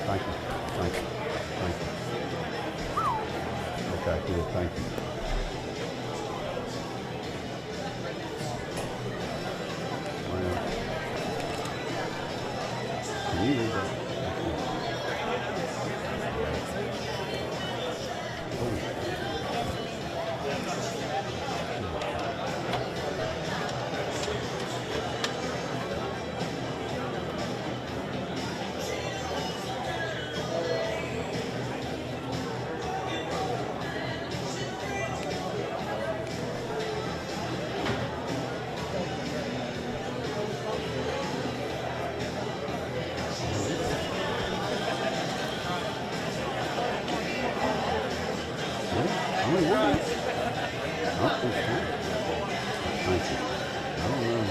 Thank you. Thank you. Thank you. Okay, good. Thank you. Well, can you read that? Thank you. I don't know.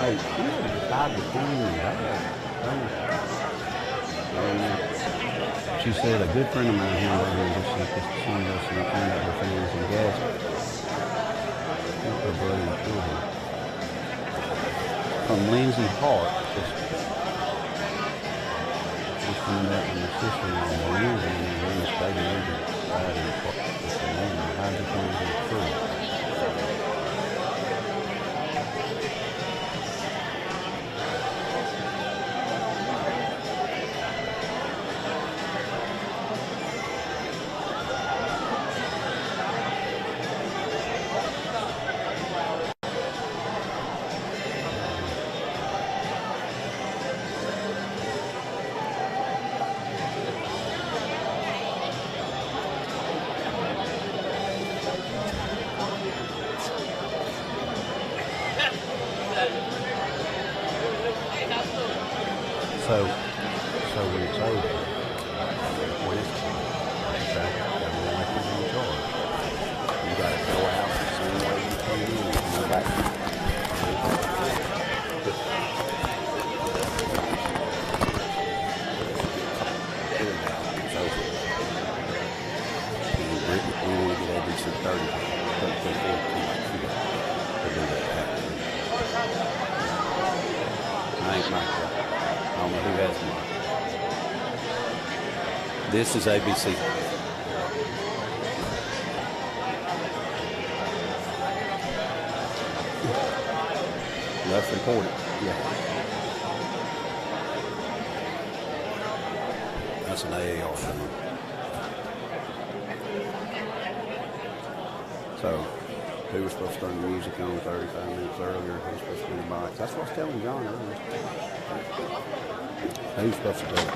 Hey, you know, decide between that. She said a good friend of mine here over here just sent this to send us and find out the fans in Gadsden. Her brother and children. From Lindsay Hart. Just found out from my sister-in-law Lindsay and then the state of Lindsay died in the park with the name of hydroponics and tree. So when it's over, when it's everyone like is in charge. You got to go out the same way you came in and go back. It's over. We want to get ABC 30, 34, I ain't like that. I don't know who has one. This is ABC. That's important. Yeah. That's an AAR. So, who was supposed to turn the music on 35 minutes earlier? Who's supposed to do the mics? That's what I was telling John earlier. Who's supposed to do it?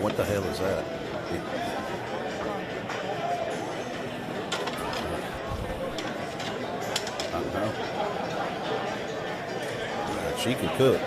What the hell is that? I don't know. She can cook.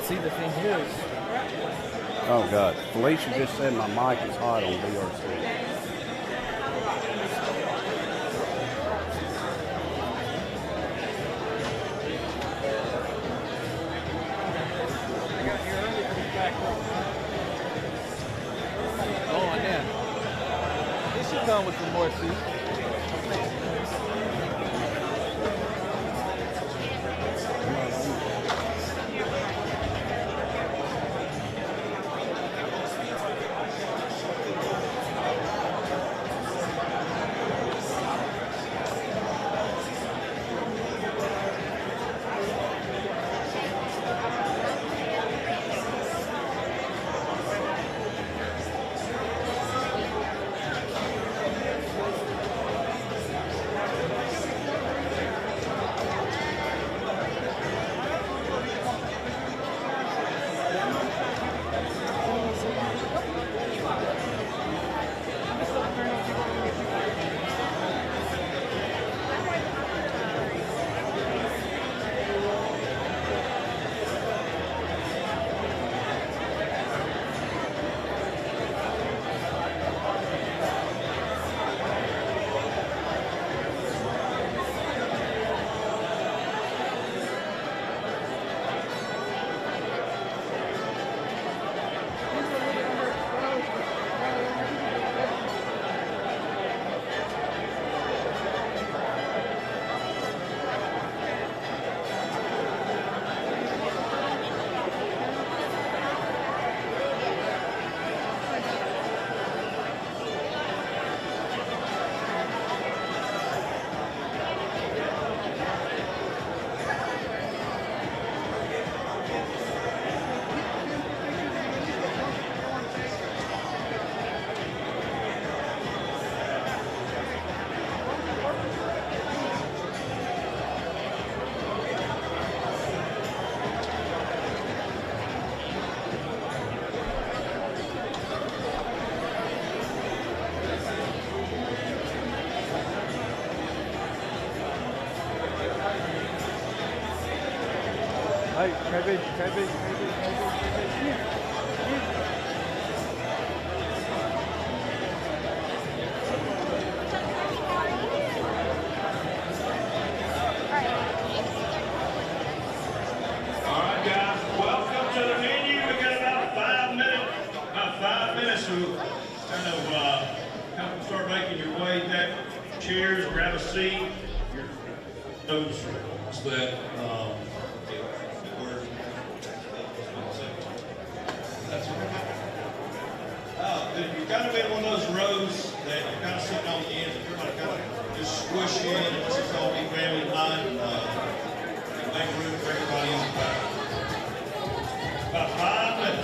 See, the thing is, Oh God, Felicia just said my mic is hot on VRC. oh, and then this should come with some more seats. Hey, KB. All right, guys, welcome to the venue. We got about 5 minutes to kind of help you start making your way back. Chairs, grab a seat. Your notes that if you're kind of in one of those rows that you're kind of sitting on the end, if you're going to kind of just squish in and this is all be family line and make room for everybody in the back. About 5 minutes.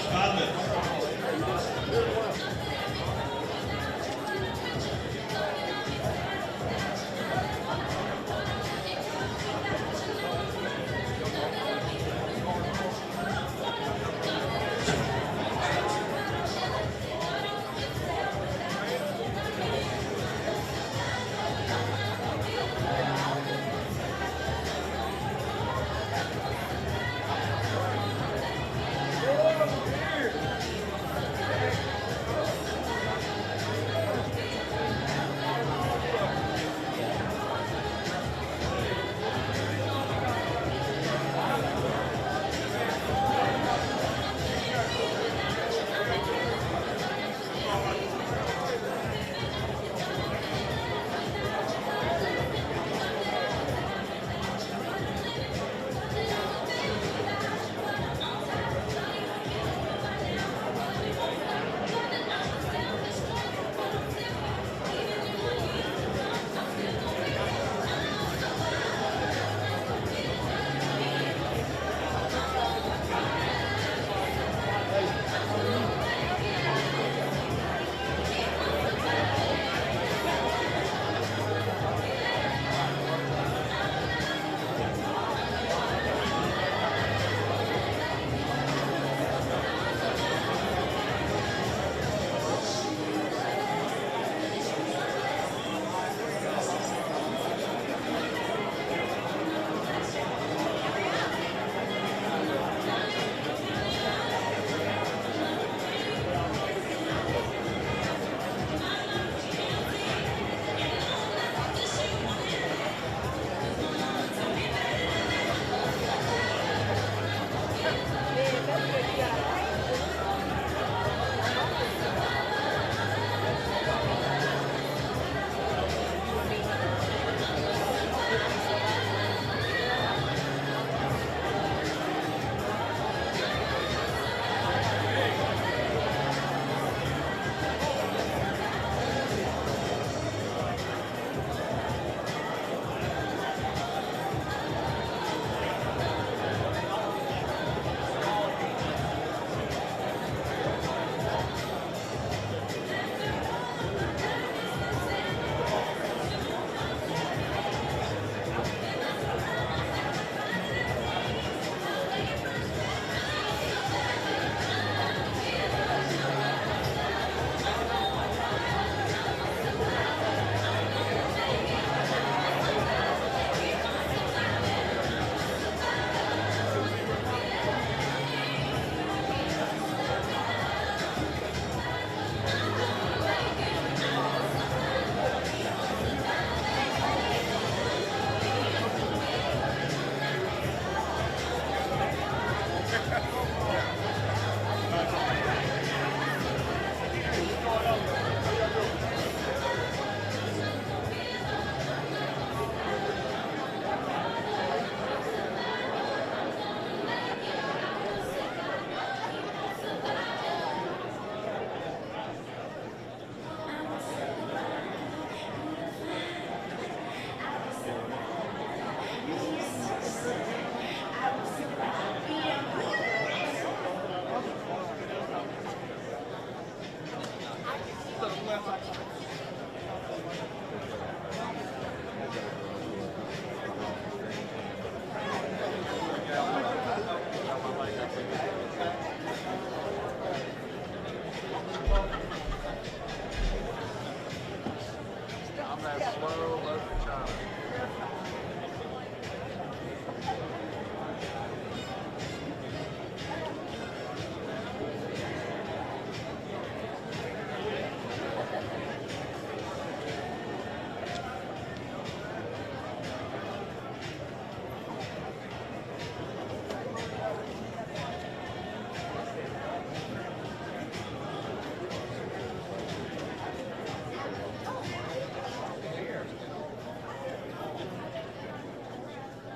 slow local child.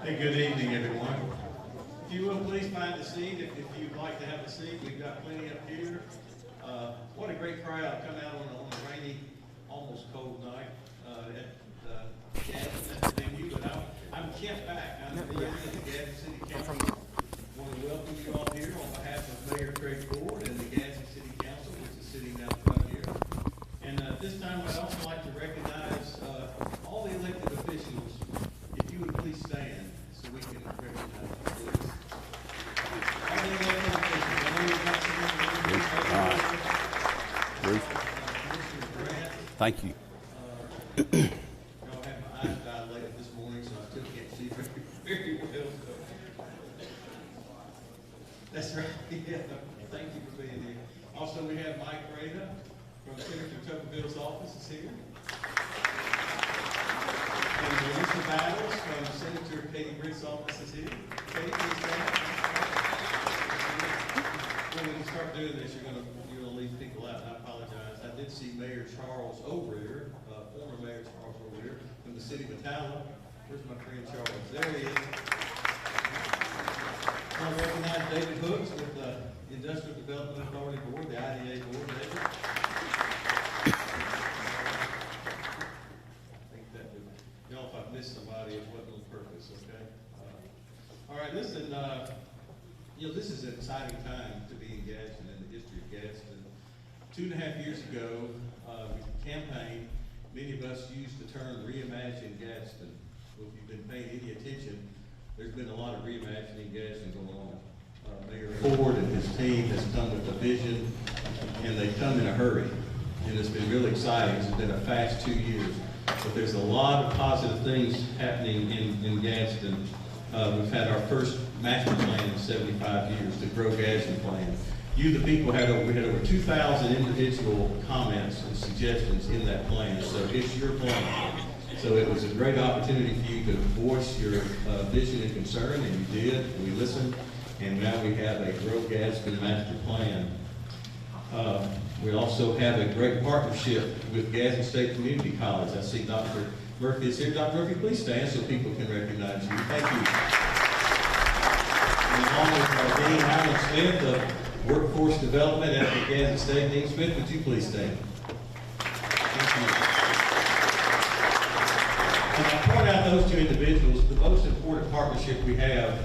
Hey, good evening, everyone. If you will, please find a seat. If you'd like to have a seat, we've got plenty up here. What a great crowd come out on a rainy, almost cold night at Gadsden, that's the venue. But I'm Kent Back. I'm the mayor of the Gadsden City Council. I want to welcome you all here on behalf of Mayor Craig Ford and the Gadsden City Council, which is sitting down front here. And at this time, I'd also like to recognize all the elected officials. If you would please stand so we can recognize you, please. All the elected officials. I know you've got some Commissioner Grant. Thank you. Y'all had my eyes dilated this morning, so I still can't see very well. That's right. Yeah. Thank you for being here. Also, we have Mike Rada from Senator Tuberville's office is here. And Melissa Battles from Senator Katie Britt's office is here. Katie, please stand. When you start doing this, you're gonna leave people out, and I apologize. I did see Mayor Charles Overear, former Mayor Charles Overear from the city of Matala. Where's my friend Charles? There he is. I recognize David Hooks with the Industrial Development Authority Board, the IDA Board. David. Y'all, if I've missed somebody, it wasn't on purpose, okay? All right, listen, this is an exciting time to be in Gadsden, in the history of Gadsden. 2.5 years ago, we campaigned, many of us used the term reimagine Gadsden. Well, if you've been paying any attention, there's been a lot of reimagining Gadsden going on. Mayor Ford and his team has come with a vision, and they've come in a hurry. And it's been really exciting. It's been a fast 2 years. But there's a lot of positive things happening in Gadsden. We've had our first master plan in 75 years, the Grow Gadsden plan. You, the people, we had over 2,000 individual comments and suggestions in that plan. So it's your plan. So it was a great opportunity for you to voice your vision and concern, and you did. We listened, and now we have a Grow Gadsden master plan. We also have a great partnership with Gadsden State Community College. I see Dr. Murphy is here. Dr. Murphy, please stand so people can recognize you. Thank you. And along with our Dean Howard Smith of Workforce Development at the Gadsden State. Dean Smith, would you please stand? Thank you. And I point out those two individuals. The most important partnership we have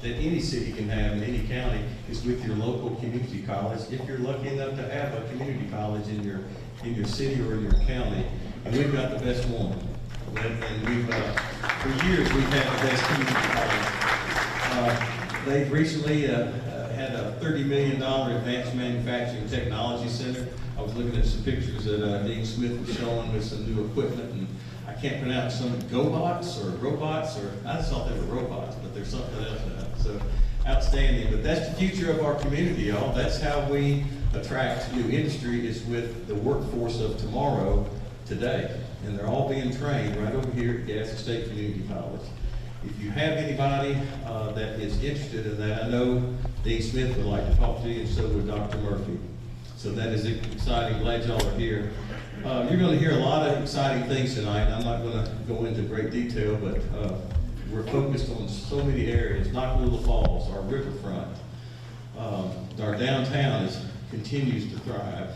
that any city can have in any county is with your local community college. If you're lucky enough to have a community college in your city or in your county, and we've got the best one. And we've for years we've had the best community college. They've recently had a $30 million advanced manufacturing technology center. I was looking at some pictures that Dean Smith was showing with some new equipment, and I can't pronounce some GoBots or robots, or I just thought they were robots, but there's something else now. So outstanding. But that's the future of our community, y'all. That's how we attract new industry, is with the workforce of tomorrow, today. And they're all being trained right over here at Gadsden State Community College. If you have anybody that is interested in that, I know Dean Smith would like to talk to you, and so would Dr. Murphy. So that is exciting. Glad y'all are here. You're going to hear a lot of exciting things tonight. I'm not going to go into great detail, but we're focused on so many areas. Nockalittle Falls, our riverfront, our downtown continues to thrive.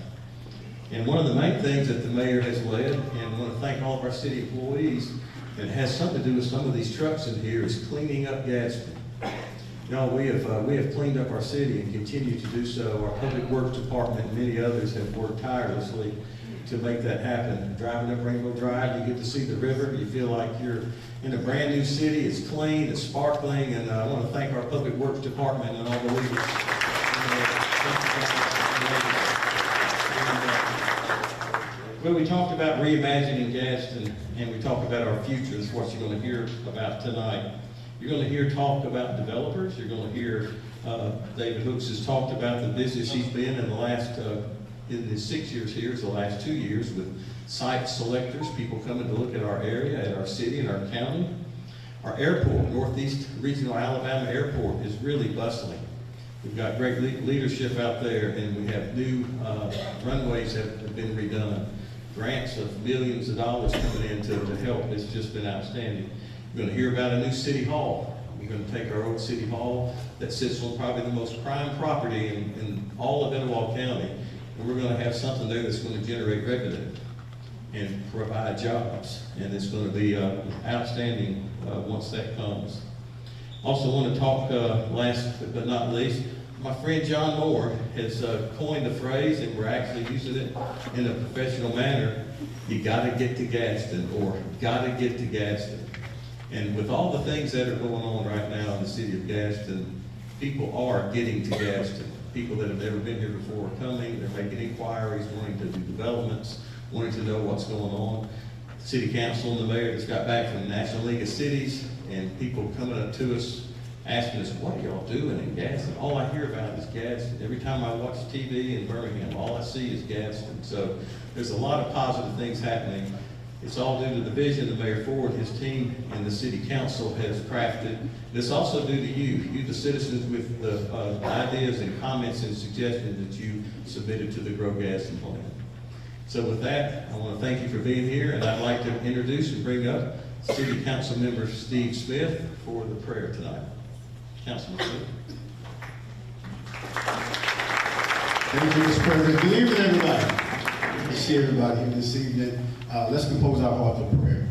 And one of the main things that the mayor has led, and I want to thank all of our city employees, and it has something to do with some of these trucks in here, is cleaning up Gadsden. Y'all, we have cleaned up our city and continue to do so. Our Public Works Department and many others have worked tirelessly to make that happen. Driving up Rainbow Drive, you get to see the river. You feel like you're in a brand new city. It's clean, it's sparkling, and I want to thank our Public Works Department and all the leaders. Well, we talked about reimagining Gadsden, and we talked about our future. That's what you're going to hear about tonight. You're going to hear talk about developers. You're going to hear David Hooks has talked about the business he's been in the last, in his 6 years here, the last 2 years with site selectors, people coming to look at our area, at our city and our county. Our airport, Northeast Regional Alabama Airport, is really bustling. We've got great leadership out there, and we have new runways that have been redone. Grants of millions of dollars coming in to help. It's just been outstanding. We're going to hear about a new city hall. We're going to take our old city hall that sits on probably the most prime property in all of Etowah County, and we're going to have something there that's going to generate revenue and provide jobs. And it's going to be outstanding once that comes. Also want to talk, last but not least, my friend John Moore has coined the phrase, and we're actually using it in a professional manner, you got to get to Gadsden, or got to get to Gadsden. And with all the things that are going on right now in the city of Gadsden, people are getting to Gadsden. People that have never been here before are coming, they're making inquiries, wanting to do developments, wanting to know what's going on. The city council and the mayor just got back from the National League of Cities, and people coming up to us asking us, what are y'all doing in Gadsden? All I hear about is Gadsden. Every time I watch TV in Birmingham, all I see is Gadsden. So there's a lot of positive things happening. It's all due to the vision that Mayor Ford, his team, and the city council has crafted. It's also due to you, the citizens, with the ideas and comments and suggestions that you submitted to the Grow Gadsden plan. So with that, I want to thank you for being here, and I'd like to introduce and bring up City Council Member Steve Smith for the prayer tonight. Councilman Smith. Thank you, Mr. President. Good evening, everybody. Good to see everybody here this evening. Let's compose our heart for prayer.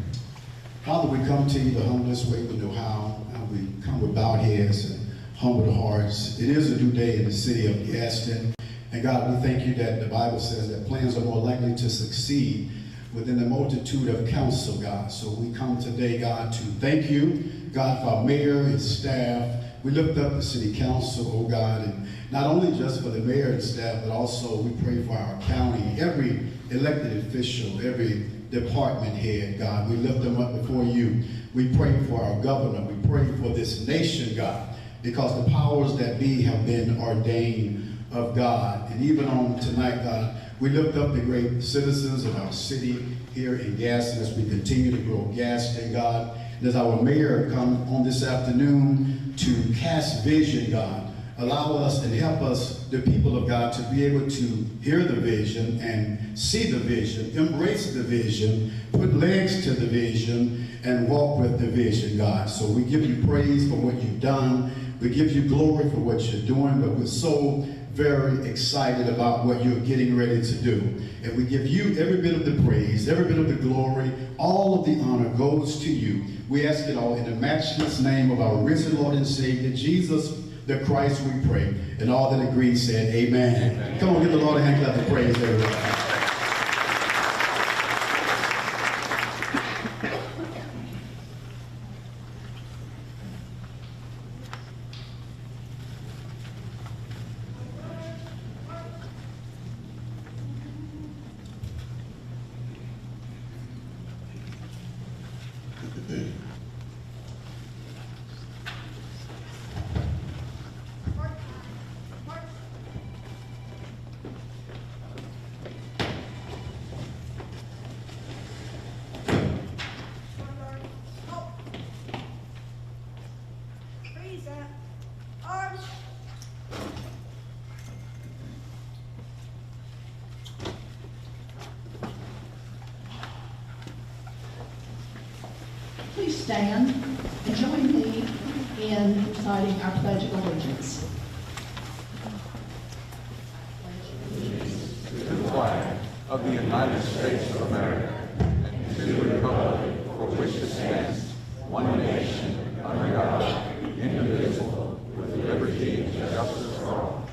Father, we come to you the humblest way we know how. We come with bowed heads and humble hearts. It is a new day in the city of Gadsden. And God, we thank you that the Bible says that plans are more likely to succeed within the multitude of counsel, God. So we come today, God, to thank you, God, for our mayor, his staff. We lift up the city council, oh God, and not only just for the mayor and staff, but also we pray for our county, every elected official, every department head, God. We lift them up before you. We pray for our governor. We pray for this nation, God, because the powers that be have been ordained of God. And even on tonight, God, we lift up the great citizens of our city here in Gadsden as we continue to grow Gadsden, God. And as our mayor come on this afternoon to cast vision, God, allow us and help us, the people of God, to be able to hear the vision and see the vision, embrace the vision, put legs to the vision, and walk with the vision, God. So we give you praise for what you've done. We give you glory for what you're doing, but we're so very excited about what you're getting ready to do. And we give you every bit of the praise, every bit of the glory, all of the honor goes to you. We ask it all in the matchless name of our risen Lord and Savior, Jesus the Christ, we pray. And all that agreed said, amen. Amen. Come on, give the Lord a hand clap of praise, everybody. Please stand and join me in reciting our Pledge of Allegiance. To the flag of the United States of America and to the republic for which it stands, one nation, under God, indivisible, with liberty and justice for all.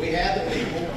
We have the people.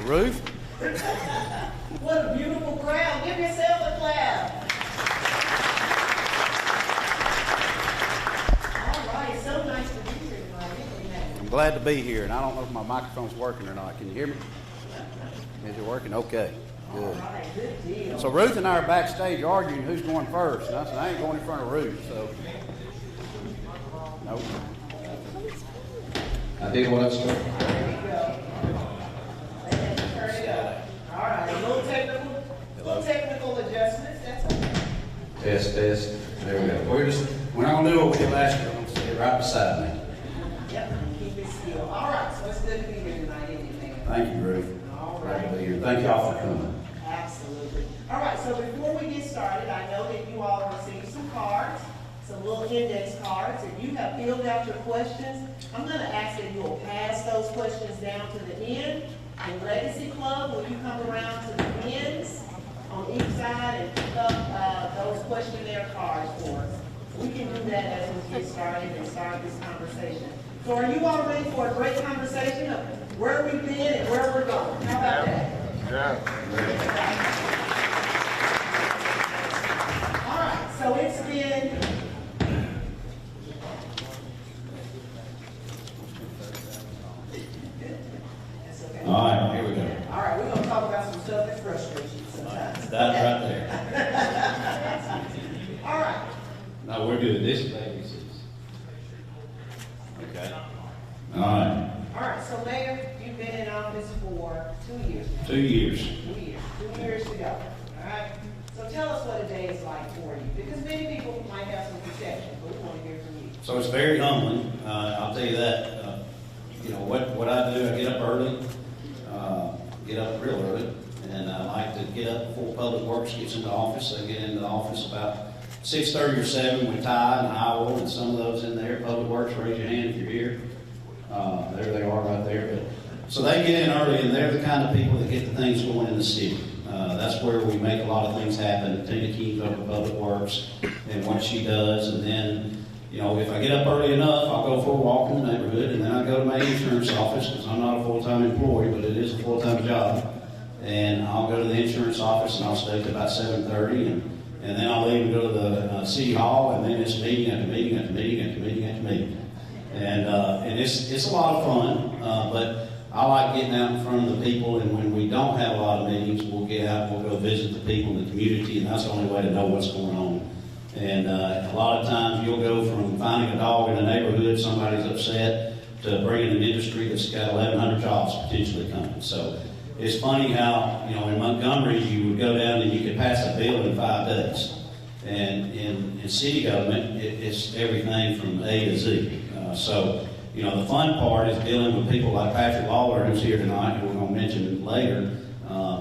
Ruth? What a beautiful crowd. Give yourself a clap. All right, so nice to be here tonight. I'm glad to be here, and I don't know if my microphone's working or not. Can you hear me? Is it working? Okay, good. All right, good deal. So Ruth and I are backstage arguing who's going first. And I said, I ain't going in front of Ruth, so. Nope. I did what I was told. There you go. Turn it up. All right, a little technical adjustments. That's okay. Test, test. There we go. We're not going to do what we did last year. We're going to sit right beside me. Yep, keep it still. All right, so it's good to be here tonight, isn't it? Thank you, Ruth. All Glad to right. be here. Thank y'all for coming. Absolutely. All right, so before we get started, I know that you all received some cards, some little index cards, and you have filled out your questions. I'm going to ask that you will pass those questions down to the end. In Legacy Club, will you come around to the ends on each side and pick up those questionnaire cards for us? We can do that as we get started and start this conversation. So are you all ready for a great conversation of where we've been and where we're going? How about that? All right, so it's been that's okay. All right, here we go. All right, we're gonna talk about some stuff that frustrates you sometimes. That's right there. All right. No, we're doing this baby. Okay. All right. All right, so Mayor, you've been in office for 2 years. 2 years. 2 years. 2 years to go. All right. So tell us what a day is like for you, because many people might have some perceptions, but we want to hear from you. So it's very humbling. I'll tell you that. What I do, I get up early, get up real early, and I like to get up before Public Works gets into office. I get into the office about 6:30 or 7 with Ty and Howell and some of those in there. Public Works, raise your hand if you're here. There they are right there. So they get in early, and they're the kind of people that get the things going in the city. That's where we make a lot of things happen. Tina keeps over Public Works and what she does, and then if I get up early enough, I'll go for a walk in the neighborhood, and then I go to my insurance office, because I'm not a full-time employee, but it is a full-time job. And I'll go to the insurance office, and I'll stay till about 7:30, and then I'll leave and go to the city hall, and then it's meeting after meeting after meeting after meeting after meeting. And it's a lot of fun, but I like getting out in front of the people, and when we don't have a lot of meetings, we'll get out, we'll go visit the people in the community, and that's the only way to know what's going on. And a lot of times you'll go from finding a dog in a neighborhood, somebody's upset, to bringing an industry that's got 1,100 jobs potentially coming. So it's funny how, in Montgomery, you would go down and you could pass a bill in 5 days. And in city government, it's everything from A to Z. So the fun part is dealing with people like Patrick Lawler, who's here tonight, who we're going to mention later.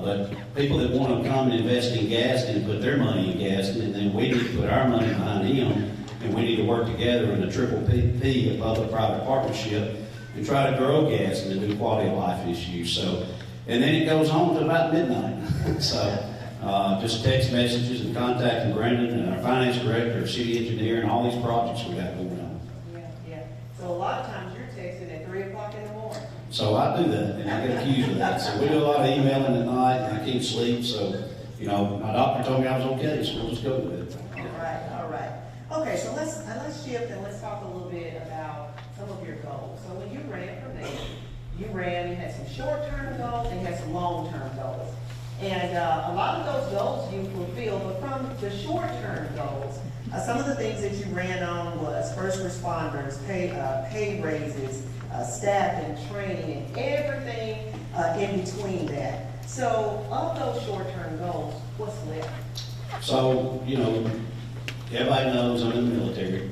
But people that want to come and invest in Gadsden and put their money in Gadsden, and then we need to put our money behind him, and we need to work together in a triple P, a public-private partnership, and try to grow Gadsden and do quality of life issues. So, and then it goes on to about midnight. So just text messages and contacting Brendan and our finance director, our city engineer, and all these projects we got going on. Yeah. So a lot of times you're texting at 3 o'clock in the morning. So I do that, and I get accused of that. So we do a lot of emailing at night, and I can't sleep. So, my doctor told me I was okay, so we'll just go with it. All right. Okay, so let's shift and let's talk a little bit about some of your goals. So when you ran for mayor, you had some short-term goals and you had some long-term goals. And a lot of those goals you fulfilled, but from the short-term goals, some of the things that you ran on was first responders, pay raises, staff and training, and everything in between that. So of those short-term goals, what's left? So, everybody knows I'm in the military.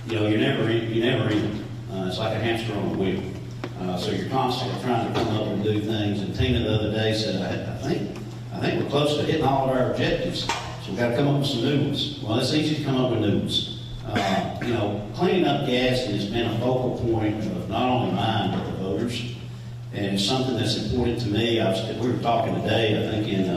You're never in. It's like a hamster on a wheel. So you're constantly trying to come up and do things. And Tina the other day said, I think we're close to hitting all of our objectives. So we've got to come up with some new ones. Well, it's easy to come up with new ones. Cleaning up Gadsden has been a focal point of not only mine, but the voters. And it's something that's important to me. We were talking today, I think, in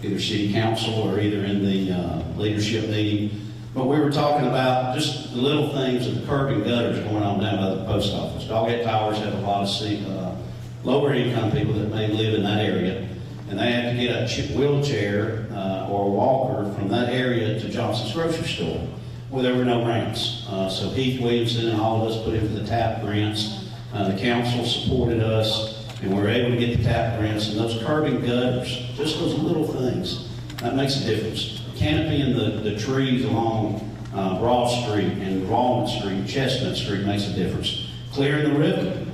either city council or either in the leadership meeting. But we were talking about just the little things of the curb and gutters going on down by the post office. Doghead Towers have a lot of lower income people that may live in that area. And they have to get a wheelchair or a walker from that area to Johnson's grocery store, where there were no ramps. So Heath Williamson and all of us put in for the TAP grants. The council supported us, and we were able to get the TAP grants. And those curb and gutters, just those little things, that makes a difference. The canopy and the trees along Broad Street and Walnut Street, Chestnut Street makes a difference. Clearing the river,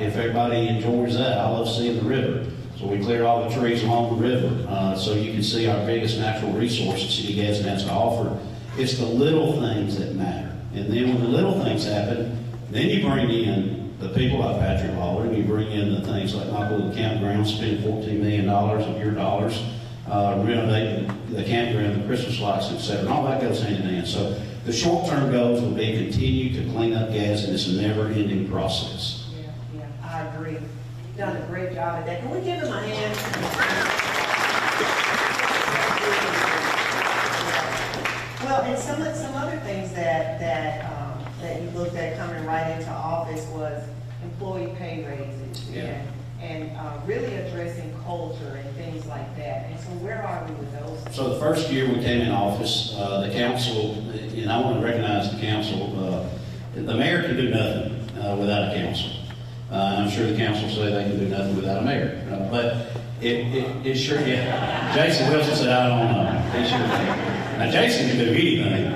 if everybody enjoys that, I love seeing the river. So we cleared all the trees along the river so you can see our biggest natural resource that City Gadsden has to offer. It's the little things that matter. And then when the little things happen, then you bring in the people like Patrick Lawler, and you bring in the things like Michael the campground, spend $14 million of your dollars, renovate the campground, the Christmas lights, etc. And all that goes hand in hand. So the short-term goals will be continue to clean up Gadsden. It's a never-ending process. Yeah, I agree. You've done a great job at that. Can we give him a hand? Well, and some other things that you looked at coming right into office was employee pay raises and really addressing culture and things like that. And so where are we with those? So the first year we came in office, the council, and I want to recognize the council, the mayor can do nothing without a council. I'm sure the council say they can do nothing without a mayor. But it sure, Jason Wilson said, I don't know. He sure can. Now Jason can do anything.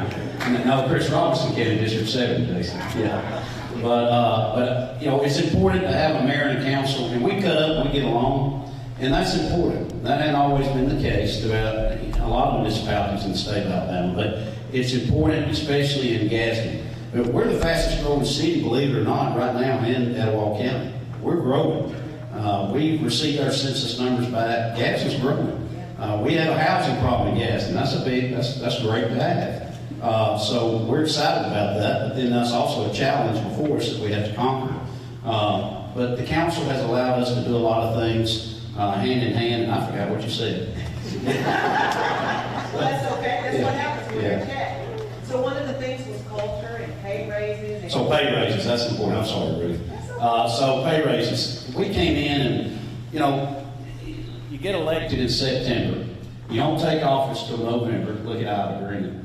No, Chris Robinson can in District 7, Jason. Yeah. But it's important to have a mayor and a council, and we cut up, we get along, and that's important. That hasn't always been the case throughout a lot of municipalities in the state of Alabama, but it's important, especially in Gadsden. But we're the fastest growing city, believe it or not, right now in Etowah County. We're growing. We received our census numbers back. Gadsden's growing. We have a housing problem in Gadsden. That's great to have. So we're excited about that, but then that's also a challenge before us that we have to conquer. But the council has allowed us to do a lot of things hand in hand, and I forgot what you said. Well, that's okay. That's what happens when you're chat. So one of the things was culture and pay raises. And so pay raises, that's important. I'm sorry, Ruth. So pay raises. We came in and, you get elected in September. You don't take office till November. Look at Ida Green.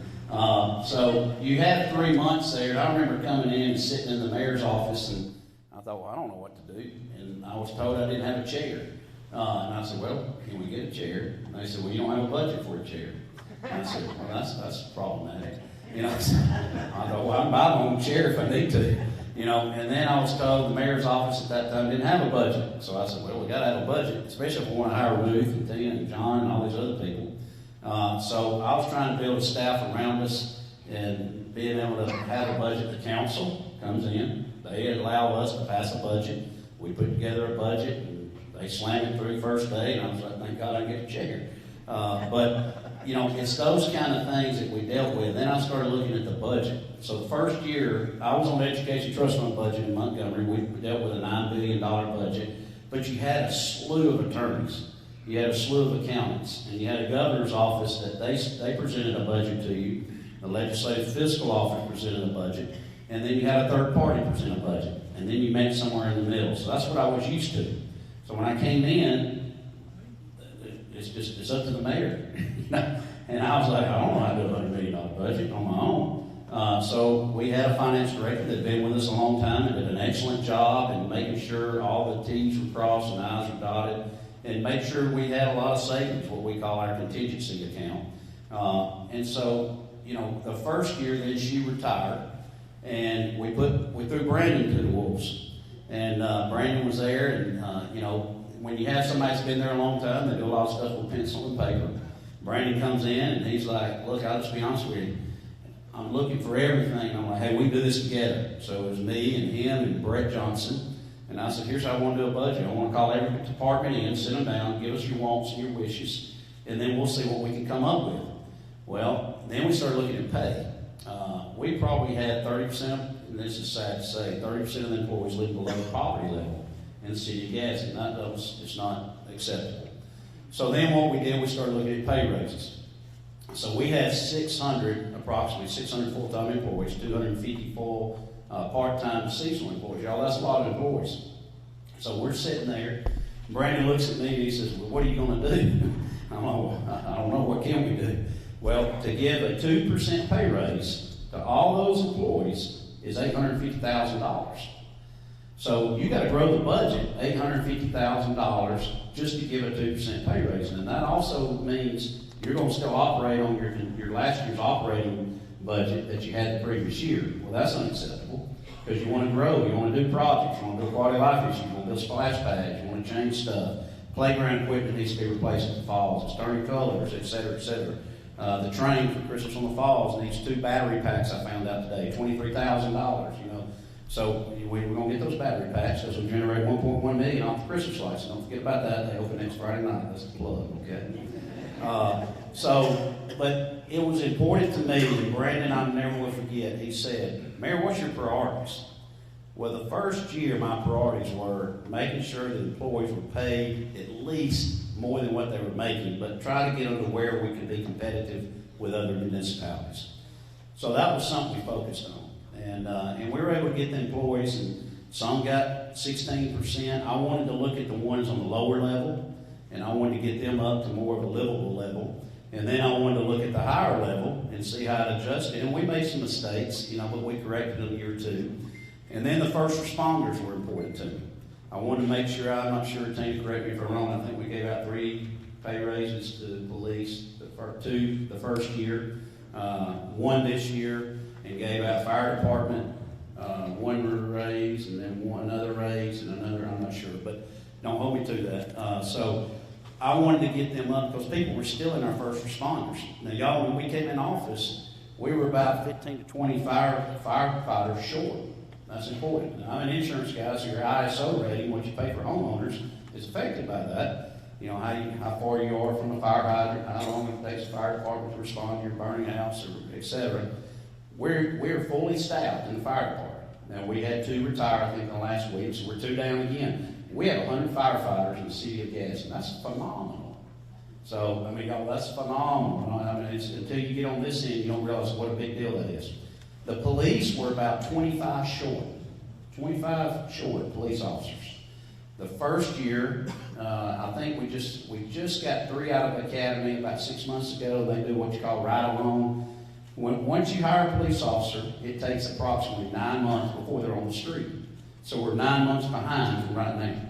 So you had 3 months there. I remember coming in and sitting in the mayor's office, and I thought, well, I don't know what to do. And I was told I didn't have a chair. And I said, well, can we get a chair? And they said, well, you don't have a budget for a chair. And I said, well, that's problematic. I thought, well, I can buy my own chair if I need to. And then I was told the mayor's office at that time didn't have a budget. So I said, well, we got to have a budget, especially if we want to hire Ruth and Tina and John and all these other people. So I was trying to build a staff around us and being able to have a budget. The council comes in. They allow us to pass a budget. We put together a budget, and they slammed it through first day, and I was like, thank God I get a chair. But it's those kind of things that we dealt with. Then I started looking at the budget. So the first year, I was on the Education Trust Fund budget in Montgomery. We dealt with a $9 billion budget, but you had a slew of attorneys. You had a slew of accountants, and you had a governor's office that they presented a budget to you. The legislative fiscal office presented a budget, and then you had a third party present a budget, and then you met somewhere in the middle. So that's what I was used to. So when I came in, it's up to the mayor. And I was like, I don't know how to do a $100 million budget on my own. So we had a finance director that had been with us a long time and did an excellent job in making sure all the T's were crossed and I's were dotted, and make sure we had a lot of savings, what we call our contingency account. And so, you know, the first year then she retired, and we threw Brandon to the wolves. And Brandon was there, and you know, when you have somebody that's been there a long time, they do a lot of stuff with pencil and paper. Brandon comes in and he's like, look, I'll just be honest with you. I'm looking for everything. I'm like, hey, we do this together. So it was me and him and Brett Johnson. And I said, here's how I want to do a budget. I want to call every department in, sit them down, give us your wants and your wishes, and then we'll see what we can come up with. Well, then we started looking at pay. We probably had 30%, and this is sad to say, 30% of the employees lived below the poverty level in the city of Gadsden. That was just not acceptable. So then what we did, we started looking at pay raises. So we had approximately 600 full-time employees, 250 full part-time seasonal employees. Y'all, that's a lot of employees. So we're sitting there. Brandon looks at me and he says, well, what are you going to do? I'm like, I don't know, what can we do? Well, to give a 2% pay raise to all those employees is $850,000. So you got to grow the budget $850,000 just to give a 2% pay raise. And that also means you're going to still operate on your last year's operating budget that you had the previous year. Well, that's unacceptable because you want to grow, you want to do projects, you want to do quality of life issues, you want to build splash pads, you want to change stuff. Playground equipment needs to be replaced at the falls. It's turning colors, et cetera, et cetera. The train for Christmas on the Falls needs 2 battery packs, I found out today, $23,000, you know. So we're going to get those battery packs because we generate $1.1 million off the Christmas lights. Don't forget about that. They open next Friday night. That's the plug, okay? But it was important to me, and Brandon, I never will forget, he said, Mayor, what's your priorities? Well, the first year, my priorities were making sure that employees were paid at least more than what they were making, but try to get them to where we could be competitive with other municipalities. So that was something we focused on. And we were able to get the employees, and some got 16%. I wanted to look at the ones on the lower level, and I wanted to get them up to more of a livable level. And then I wanted to look at the higher level and see how to adjust it. And we made some mistakes, you know, but we corrected them year 2. And then the first responders were important to me. I wanted to make sure, I'm not sure, Tina, correct me if I'm wrong, I think we gave out 3 pay raises to the police, 2 the first year, 1 this year, and gave out fire department 1 raise, and then another raise, and another, I'm not sure, but don't hold me to that. So I wanted to get them up because people were still in our first responders. Now, y'all, when we came in office, we were about 15 to 20 firefighters short. That's important. Now, I'm an insurance guy, so your ISO rating, what you pay for homeowners, is affected by that. You know, how far you are from a fire hydrant, how long it takes the fire department to respond to your burning house, or et cetera. We're fully staffed in the fire department. Now, we had 2 retire, I think, in the last week, so we're 2 down again. We have 100 firefighters in the city of Gadsden. That's phenomenal. So, I mean, y'all, that's phenomenal. I mean, until you get on this end, you don't realize what a big deal that is. The police were about 25 short police officers. The first year, I think we just got 3 out of the academy about 6 months ago. They do what you call ride along. Once you hire a police officer, it takes approximately 9 months before they're on the street. So we're 9 months behind from right now.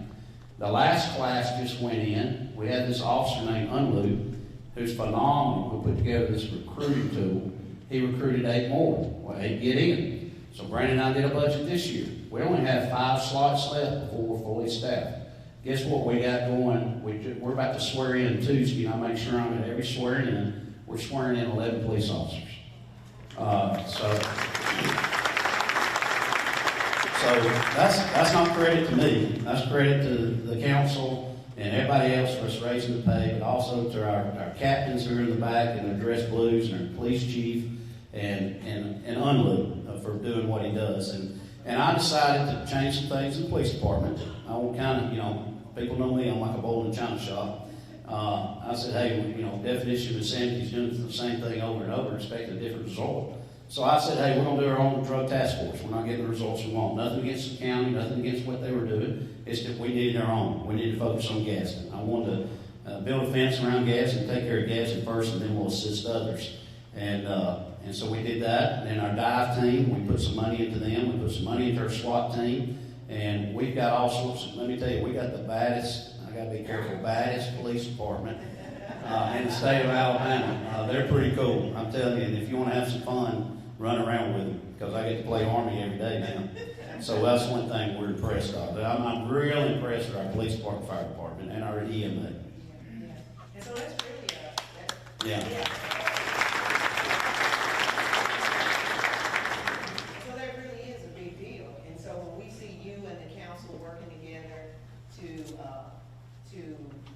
The last class just went in. We had this officer named Unloop, who's phenomenal, who put together this recruiting tool. He recruited 8 more. Well, 8 get in. So Brandon and I did a budget this year. We only have 5 slots left before we're fully staffed. Guess what we got going? We're about to swear in Tuesday, and I make sure I'm at every swearing in. We're swearing in 11 police officers. So that's not credit to me. That's credit to the council and everybody else for us raising the pay, but also to our captains who are in the back in their dress blues, and our police chief, and Unloop for doing what he does. And I decided to change some things in the police department. I want kind of, you know, people know me, I'm like a bowl and china shop. I said, hey, you know, definition of insanity is doing the same thing over and over, expecting a different result. So I said, hey, we're going to do our own drug task force. We're not getting the results we want. Nothing against the county, nothing against what they were doing. It's that we needed our own. We needed to focus on Gadsden. I wanted build a fence around Gadsden, take care of Gadsden first, and then we'll assist others. And so we did that. And then our dive team, we put some money into them. We put some money into our SWAT team. And we've got all sorts of, let me tell you, we got the baddest, I got to be careful, baddest police department in the state of Alabama. They're pretty cool, I'm telling you. And if you want to have some fun, run around with them, because I get to play Army every day now. So that's one thing we're impressed of. I'm really impressed with our police department, fire department, and our EMA. Yeah. And so that's really Yeah. So that really is a big deal. And so when we see you and the council working together to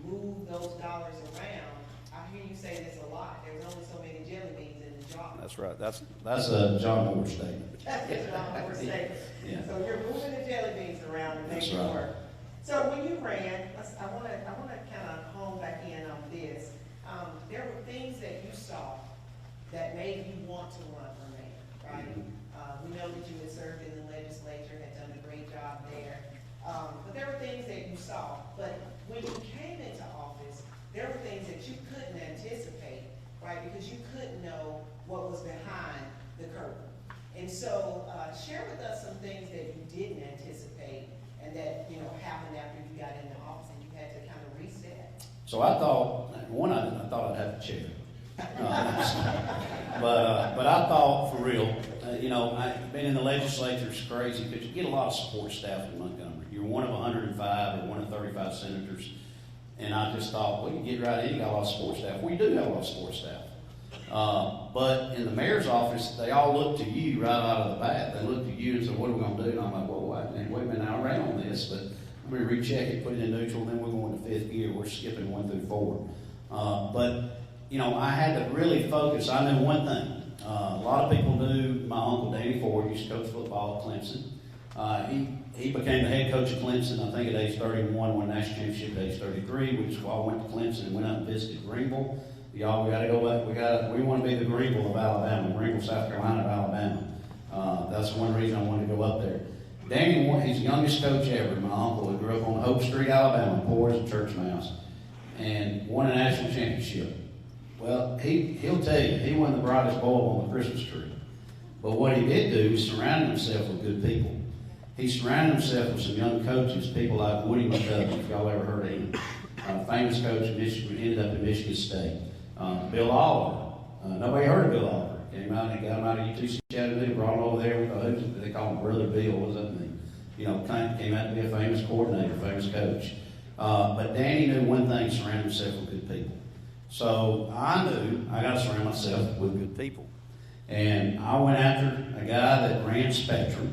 move those dollars around, I hear you say this a lot. There's only so many jelly beans in the jar. That's right. That's a John Moore statement. That's a John Moore statement. Yeah. So you're moving the jelly beans around to make That's it right. work. So when you ran, I want to kind of hone back in on this. There were things that you saw that made you want to run for mayor, right? We know that you had served in the legislature, had done a great job there. But there were things that you saw. But when you came into office, there were things that you couldn't anticipate, right? Because you couldn't know what was behind the curtain. And so share with us some things that you didn't anticipate and that, happened after you got into office and you had to kind of reset. So I thought, I thought I'd have to chair. But I thought, for real, being in the legislature is crazy because you get a lot of support staff in Montgomery. You're one of 105 or one of 35 senators. And I just thought, well, you get right in, you got a lot of support staff. We do have a lot of support staff. But in the mayor's office, they all look to you right out of the bat. They look to you and say, what are we going to do? And I'm like, well, wait a minute, I ran on this, but I'm going to recheck it, put it in neutral, then we're going to fifth gear. We're skipping 1 through 4. But I had to really focus. I knew one thing. A lot of people knew my uncle, Danny Ford, used to coach football at Clemson. He became the head coach of Clemson, I think, at age 31, won a national championship at age 33. We just all went to Clemson and went out and visited Greenville. Y'all, we got to go back. We want to be the Greenville of Alabama, Greenville, South Carolina of Alabama. That's one reason I wanted to go up there. Danny, he's the youngest coach ever. My uncle, who grew up on Hope Street, Alabama, poor as a church mouse, and won a national championship. Well, he'll tell you, he wasn't the brightest bulb on the Christmas tree. But what he did do is surround himself with good people. He surrounded himself with some young coaches, people like Woody McDuffie, if y'all ever heard of him. Famous coach in Michigan, ended up in Michigan State. Bill Oliver. Nobody heard of Bill Oliver. Came out and got him out of UTC Chattanooga, brought him over there. They call him Brother Bill. What does that mean? Came out to be a famous coordinator, famous coach. But Danny knew one thing, surround himself with good people. So I knew I got to surround myself with good people. And I went after a guy that ran Spectrum,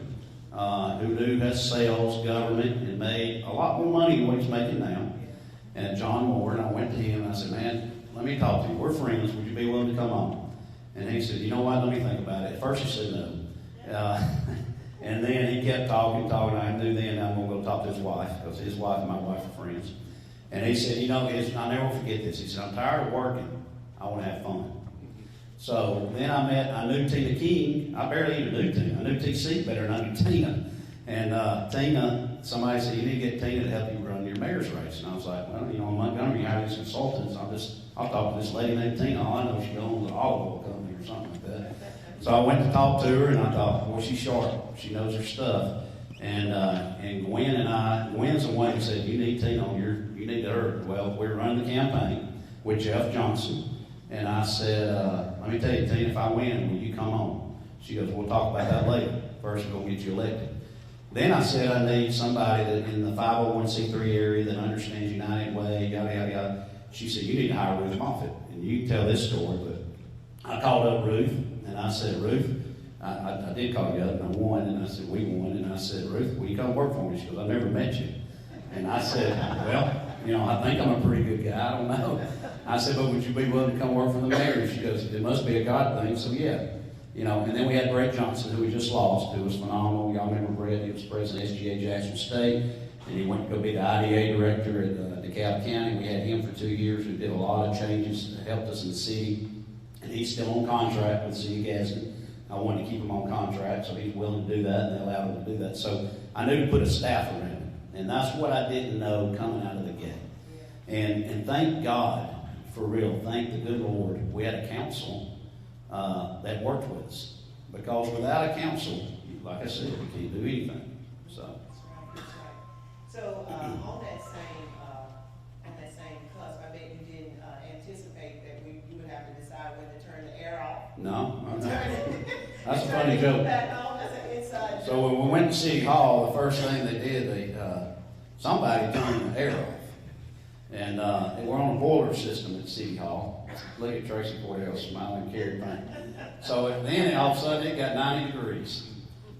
who knew that's sales, government, and made a lot more money than what he's making now. And John Moore, and I went to him and I said, man, let me talk to you. We're friends. Would you be willing to come on? And he said, you know what? Let me think about it. At first he said no. And then he kept talking. I knew then I'm going to go talk to his wife because his wife and my wife are friends. And he said, I'll never forget this. He said, I'm tired of working. I want to have fun. So then I knew Tina King. I barely even knew Tina. I knew TC better than I knew Tina. And Tina, somebody said, you need to get Tina to help you run your mayor's race. And I was like, well, in Montgomery, you have these consultants. I'll talk to this lady named Tina. All I know she owns an olive oil company or something like that. So I went to talk to her, and I thought, well, she's sharp. She knows her stuff. And Gwen's the one who said, you need Tina you need her. Well, we were running the campaign with Jeff Johnson. And I said, let me tell you, Tina, if I win, will you come on? She goes, we'll talk about that later. First, we're going to get you elected. Then I said, I need somebody that in the 501c3 area that understands United Way, yada, yada, yada. She said, you need to hire Ruth Moffitt. And you can tell this story, but I called up Ruth, and I said, Ruth, I did call you up, and I won, and I said, we won. And I said, Ruth, will you come work for me? She goes, I never met you. And I said, well, I think I'm a pretty good guy. I don't know. I said, but would you be willing to come work for the mayor? She goes, it must be a God thing, so yeah. And then we had Brett Johnson, who we just lost, who was phenomenal. Y'all remember Brett? He was president of SGA Jackson State, and he went to go be the IDA director at DeKalb County. We had him for 2 years, who did a lot of changes, helped us in the city, and he's still on contract with the city of Gadsden. I wanted to keep him on contract, so he's willing to do that, and they allowed him to do that. So I knew to put a staff around him, and that's what I didn't know coming out of the gate. And thank God, for real, thank the good Lord, we had a council that worked with us. Because without a council, like I said, we can't do anything. So. That's right, that's right. So, on that same cusp, I bet you didn't anticipate that you would have to decide when to turn the air off. No. Turn it. That's a funny joke. Back on. That's an inside joke. So when we went to City Hall, the first thing they did, somebody turned the air off. And we're on a boiler system at City Hall. Look at Tracy Cordell smiling, carried pain. So then all of a sudden it got 90 degrees.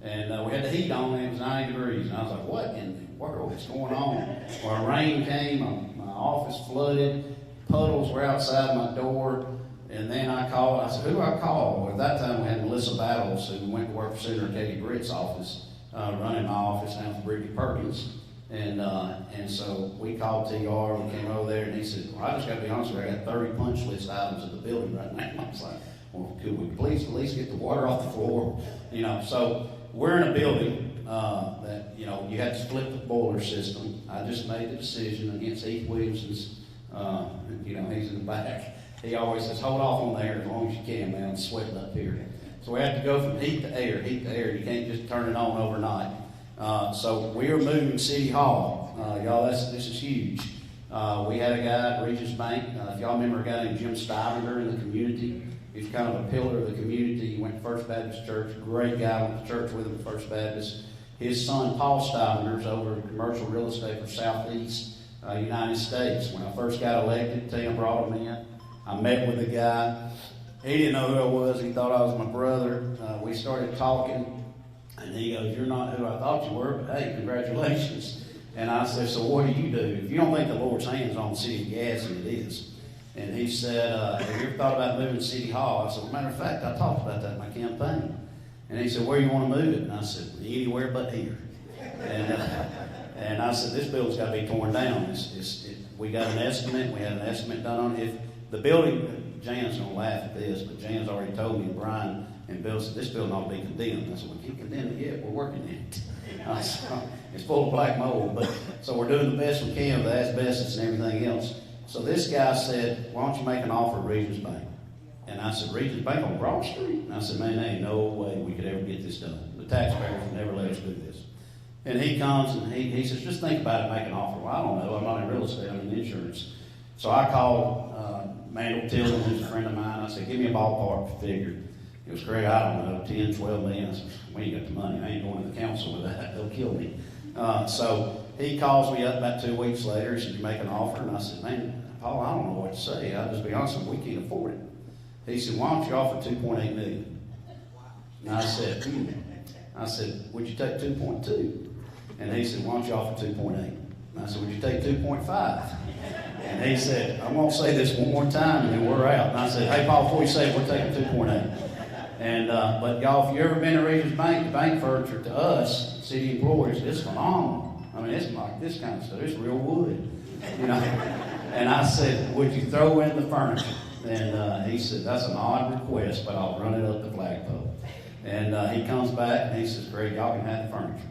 And we had the heat on and it was 90 degrees. And I was like, what in the world is going on? Well, rain came, my office flooded, puddles were outside my door. And then I called, I said, who do I call? Well, at that time we had Melissa Battles, who went to work for Senator Katie Britt's office, running my office down for Bridget Perkins. And so we called TR, we came over there, and he said, well, I just got to be honest with you, I got 30 punch list items in the building right now. I was like, well, could we please at least get the water off the floor? So we're in a building that, you have to split the boiler system. I just made the decision against Heath Williamson's, he's in the back. He always says, hold off on the air as long as you can, man, I'm sweating up here. So we have to go from heat to air. You can't just turn it on overnight. So we are moving City Hall. Y'all, this is huge. We had a guy at Regis Bank. If y'all remember a guy named Jim Stuyvesant in the community, he's kind of a pillar of the community. He went to First Baptist Church. Great guy, went to church with him at First Baptist. His son, Paul Stuyvesant, is over in commercial real estate for Southeast United States. When I first got elected, Tim brought him in. I met with the guy. He didn't know who I was. He thought I was my brother. We started talking. And he goes, you're not who I thought you were, but hey, congratulations. And I said, so what do you do? If you don't think the Lord's hand's on the city of Gadsden, it is. And he said, have you ever thought about moving to City Hall? I said, well, matter of fact, I talked about that in my campaign. And he said, where do you want to move it? And I said, anywhere but here. And I said, this building's got to be torn down. We got an estimate. We had an estimate done on it. If the building, Jan's going to laugh at this, but Jan's already told me, Brian and Bill said, this building ought to be condemned. I said, we can't condemn it yet. We're working in it. It's full of black mold. But so we're doing the best we can with asbestos and everything else. So this guy said, why don't you make an offer at Regis Bank? And I said, Regis Bank on Broad Street? And I said, man, there ain't no way we could ever get this done. The taxpayers would never let us do this. And he comes and he says, just think about it, make an offer. Well, I don't know. I'm not in real estate. I'm in insurance. So I called Mandel Tilden, who's a friend of mine. I said, give me a ballpark figure. It was Craig, I don't know, 10, 12 million. I said, we ain't got the money. I ain't going to the council with that. They'll kill me. So he calls me up about 2 weeks later. He said, you make an offer? And I said, man, Paul, I don't know what to say. I'll just be honest with you, we can't afford it. He said, why don't you offer 2.8 million? And I said, would you take 2.2? And he said, why don't you offer 2.8? And I said, would you take 2.5? And he said, I'm going to say this one more time and then we're out. And I said, hey, Paul, before you say it, we're taking 2.8. And but y'all, if you've ever been to Regis Bank, the bank furniture to us, city employees, it's phenomenal. I mean, it's like this kind of stuff. It's real wood, And I said, would you throw in the furniture? And he said, that's an odd request, but I'll run it up the flagpole. And he comes back and he says, Greg, y'all can have the furniture.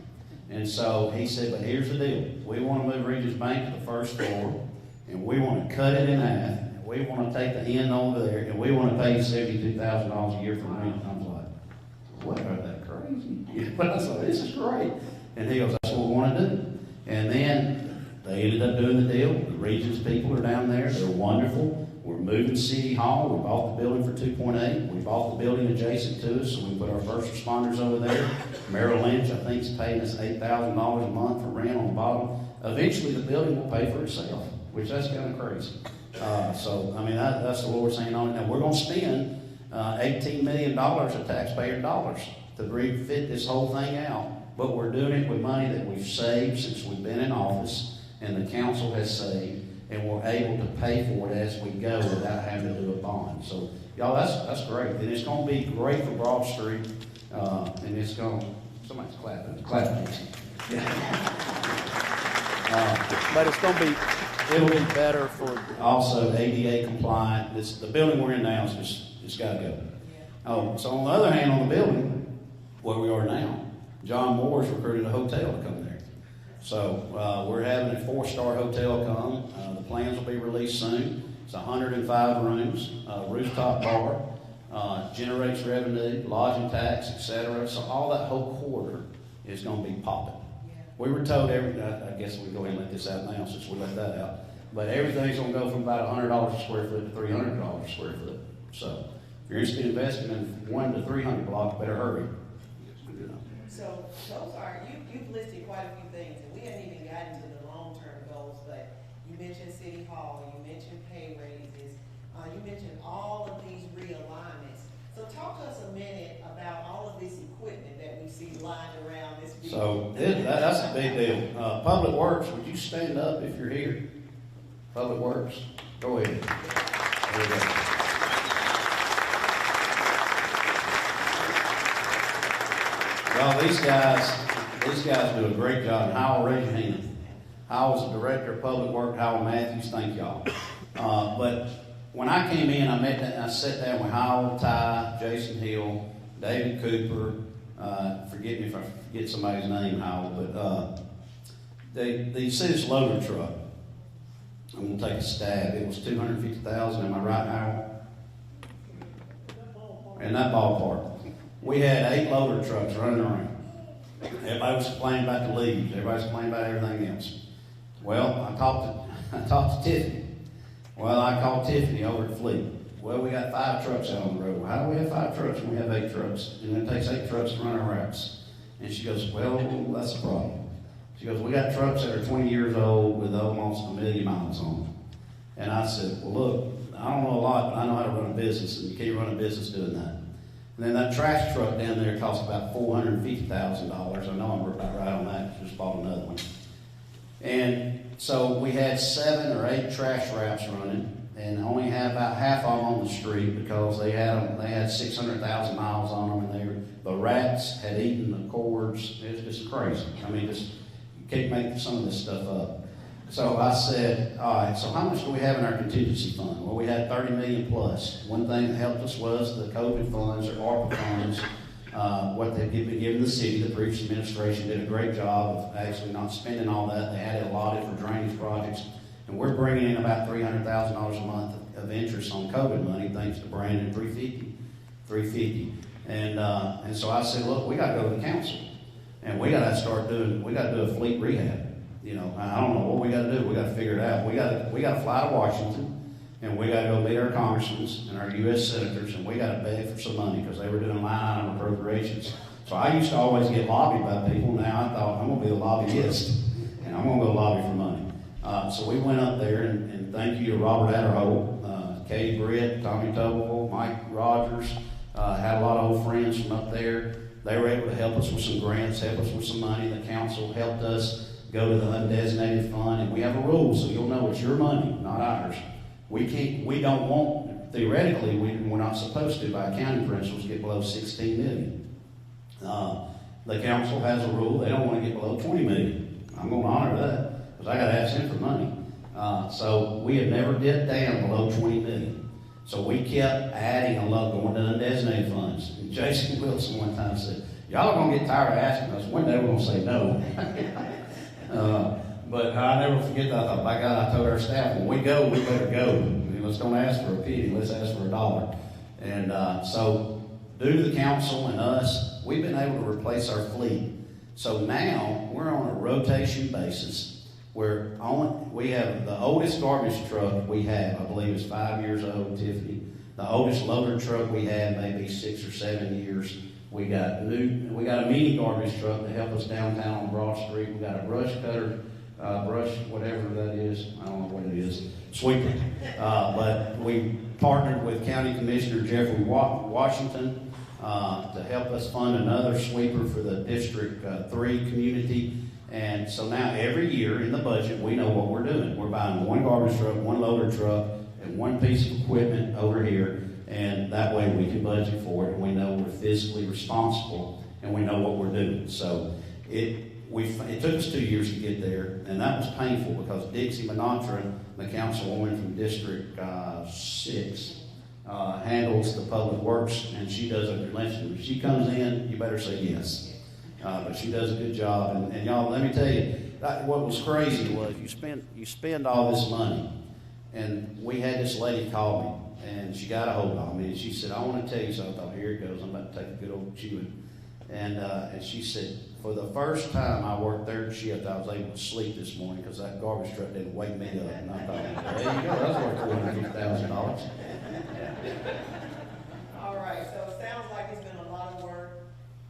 And so he said, but here's the deal. We want to move Regis Bank to the first floor, and we want to cut it in half. We want to take the end over there, and we want to pay $72,000 a year for rent. I was like, what, are they crazy? But I was like, this is great. And he goes, that's what we want to do. And then they ended up doing the deal. The Regions people are down there. They're wonderful. We're moving City Hall. We bought the building for 2.8. We bought the building adjacent to us, so we put our first responders over there. Merrill Lynch, I think, is paying us $8,000 a month for rent on the bottom. Eventually, the building will pay for itself, which that's kind of crazy. So, I mean, that's the Lord's hand on it. Now, we're going to spend $18 million of taxpayer dollars to refit this whole thing out. But we're doing it with money that we've saved since we've been in office, and the council has saved, and we're able to pay for it as we go without having to do a bond. So, y'all, that's great. And it's going to be great for Broad Street, and it's going to, somebody's clapping. Yeah. But it's going to be, it'll be better for... Also, ADA compliant. The building we're in now is it's got to go. Oh, so on the other hand, on the building, where we are now, John Moore's recruited a hotel to come there. So we're having a 4-star hotel come. The plans will be released soon. It's 105 rooms, rooftop bar, generates revenue, lodging tax, etc. So all that whole quarter is going to be popping. We were told I guess we go ahead and let this out now since we let that out. But everything's going to go from about $100 a square foot to $300 a square foot. So if you're interested in investing in 1 to 300 blocks, better hurry. So those are, you've listed quite a few things, and we haven't even gotten to the long-term goals, but you mentioned City Hall, you mentioned pay raises, you mentioned all of these realignments. So talk to us a minute about all of this equipment that we see lying around this building. So that's a big deal. Public Works, would you stand up if you're here? Public Works, go ahead. There you go. Well, these guys do a great job. Howell, raise your hand. Howell's the director of Public Works. Howell Matthews, thank y'all. But when I came in, I sat down with Howell, Ty, Jason Hill, David Cooper. Forget me if I forget somebody's name, Howell. But they said this loader truck. I'm gonna take a stab. It was $250,000. Am I right, Howell? In that ballpark. We had 8 loader trucks running around. Everybody was complaining about the leaves. Everybody's complaining about everything else. Well, I talked to Tiffany. Well, I called Tiffany over at Fleet. Well, we got 5 trucks out on the road. How do we have 5 trucks when we have 8 trucks? And it takes 8 trucks to run our routes. And she goes, well, that's a problem. She goes, we got trucks that are 20 years old with almost 1 million miles on them. And I said, well, look, I don't know a lot, but I know how to run a business, and you can't run a business doing that. And then that trash truck down there costs about $450,000. I know I'm about right on that. Just bought another one. And so we had 7 or 8 trash wraps running, and only had about half of them on the street because they had 600,000 miles on them, and the rats had eaten the cords. It's just crazy. I mean, just you can't make some of this stuff up. So I said, all right, so how much do we have in our contingency fund? Well, we had $30 million plus. One thing that helped us was the COVID funds or ARPA funds, what they've been giving the city. The previous administration did a great job of actually not spending all that. They had it allotted for drainage projects. And we're bringing in about $300,000 a month of interest on COVID money, thanks to Brandon, $350. And so I said, look, we got to go to the council. And we got to do a fleet rehab. You know, I don't know what we got to do. We got to figure it out. We got to fly to Washington, and we got to go meet our congressmen and our U.S. senators, and we got to beg for some money because they were doing line item appropriations. So I used to always get lobbied by people. Now I thought I'm going to be a lobbyist, and I'm going to go lobby for money. So we went up there, and thank you to Robert Adderholt, Katie Britt, Tommy Tobel, Mike Rogers. Had a lot of old friends from up there. They were able to help us with some grants, help us with some money. The council helped us go to the undesignated fund, and we have a rule, so you'll know it's your money, not ours. We don't want, theoretically, we're not supposed to, by accounting principles, get below 16 million. The council has a rule, they don't want to get below 20 million. I'm going to honor that, because I got to ask them for money. So we have never dipped down below 20 million. So we kept adding a lot, going to undesignated funds. And Jason Wilson one time said, y'all are going to get tired of asking us. One day we're going to say no. But I never forget that. I thought, by God, I told our staff, when we go, we better go. Let's don't ask for a penny. Let's ask for $1. And so due to the council and us, we've been able to replace our fleet. So now we're on a rotation basis where we have the oldest garbage truck we have, I believe, is 5 years old, Tiffany. The oldest loader truck we have may be 6 or 7 years. We got a mini garbage truck to help us downtown on Broad Street. We got a brush cutter, whatever that is. I don't know what it is, sweeper. But we partnered with County Commissioner Jeffrey Washington to help us fund another sweeper for the District 3 community. And so now every year in the budget, we know what we're doing. We're buying 1 garbage truck, 1 loader truck, and 1 piece of equipment over here. And that way we can budget for it, and we know we're fiscally responsible, and we know what we're doing. So it took us 2 years to get there, and that was painful because Dixie Minatra, the councilwoman from District 6, handles the public works, and she does it relentlessly. If she comes in, you better say yes. But she does a good job. And y'all, let me tell you, what was crazy was you spend all this money, and we had this lady call me, and she got a hold of me, and she said, I want to tell you something. I thought, here it goes. I'm about to take a good old chewing. And she said, for the first time I worked third shift, I was able to sleep this morning because that garbage truck didn't wake me up. And I thought, there you go, that's worth $450,000. All right, so it sounds like it's been a lot of work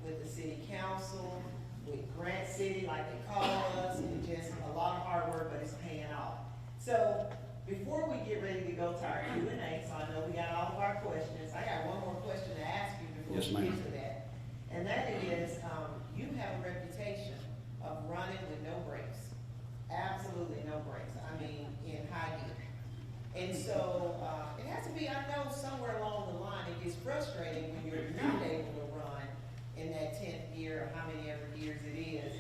with the city council, with Grant City, like they call us, and just a lot of hard work, but it's paying off. So before we get ready to go to our Q&A, so I know we got all of our questions, I got one more question to ask you before Yes, we ma'am. get to that. And that is, you have a reputation of running with no brakes. Absolutely no brakes. I mean, in high gear. And so, it has to be, I know somewhere along the line, it gets frustrating when you're not able to run in that 10th gear, or how many ever gears it is.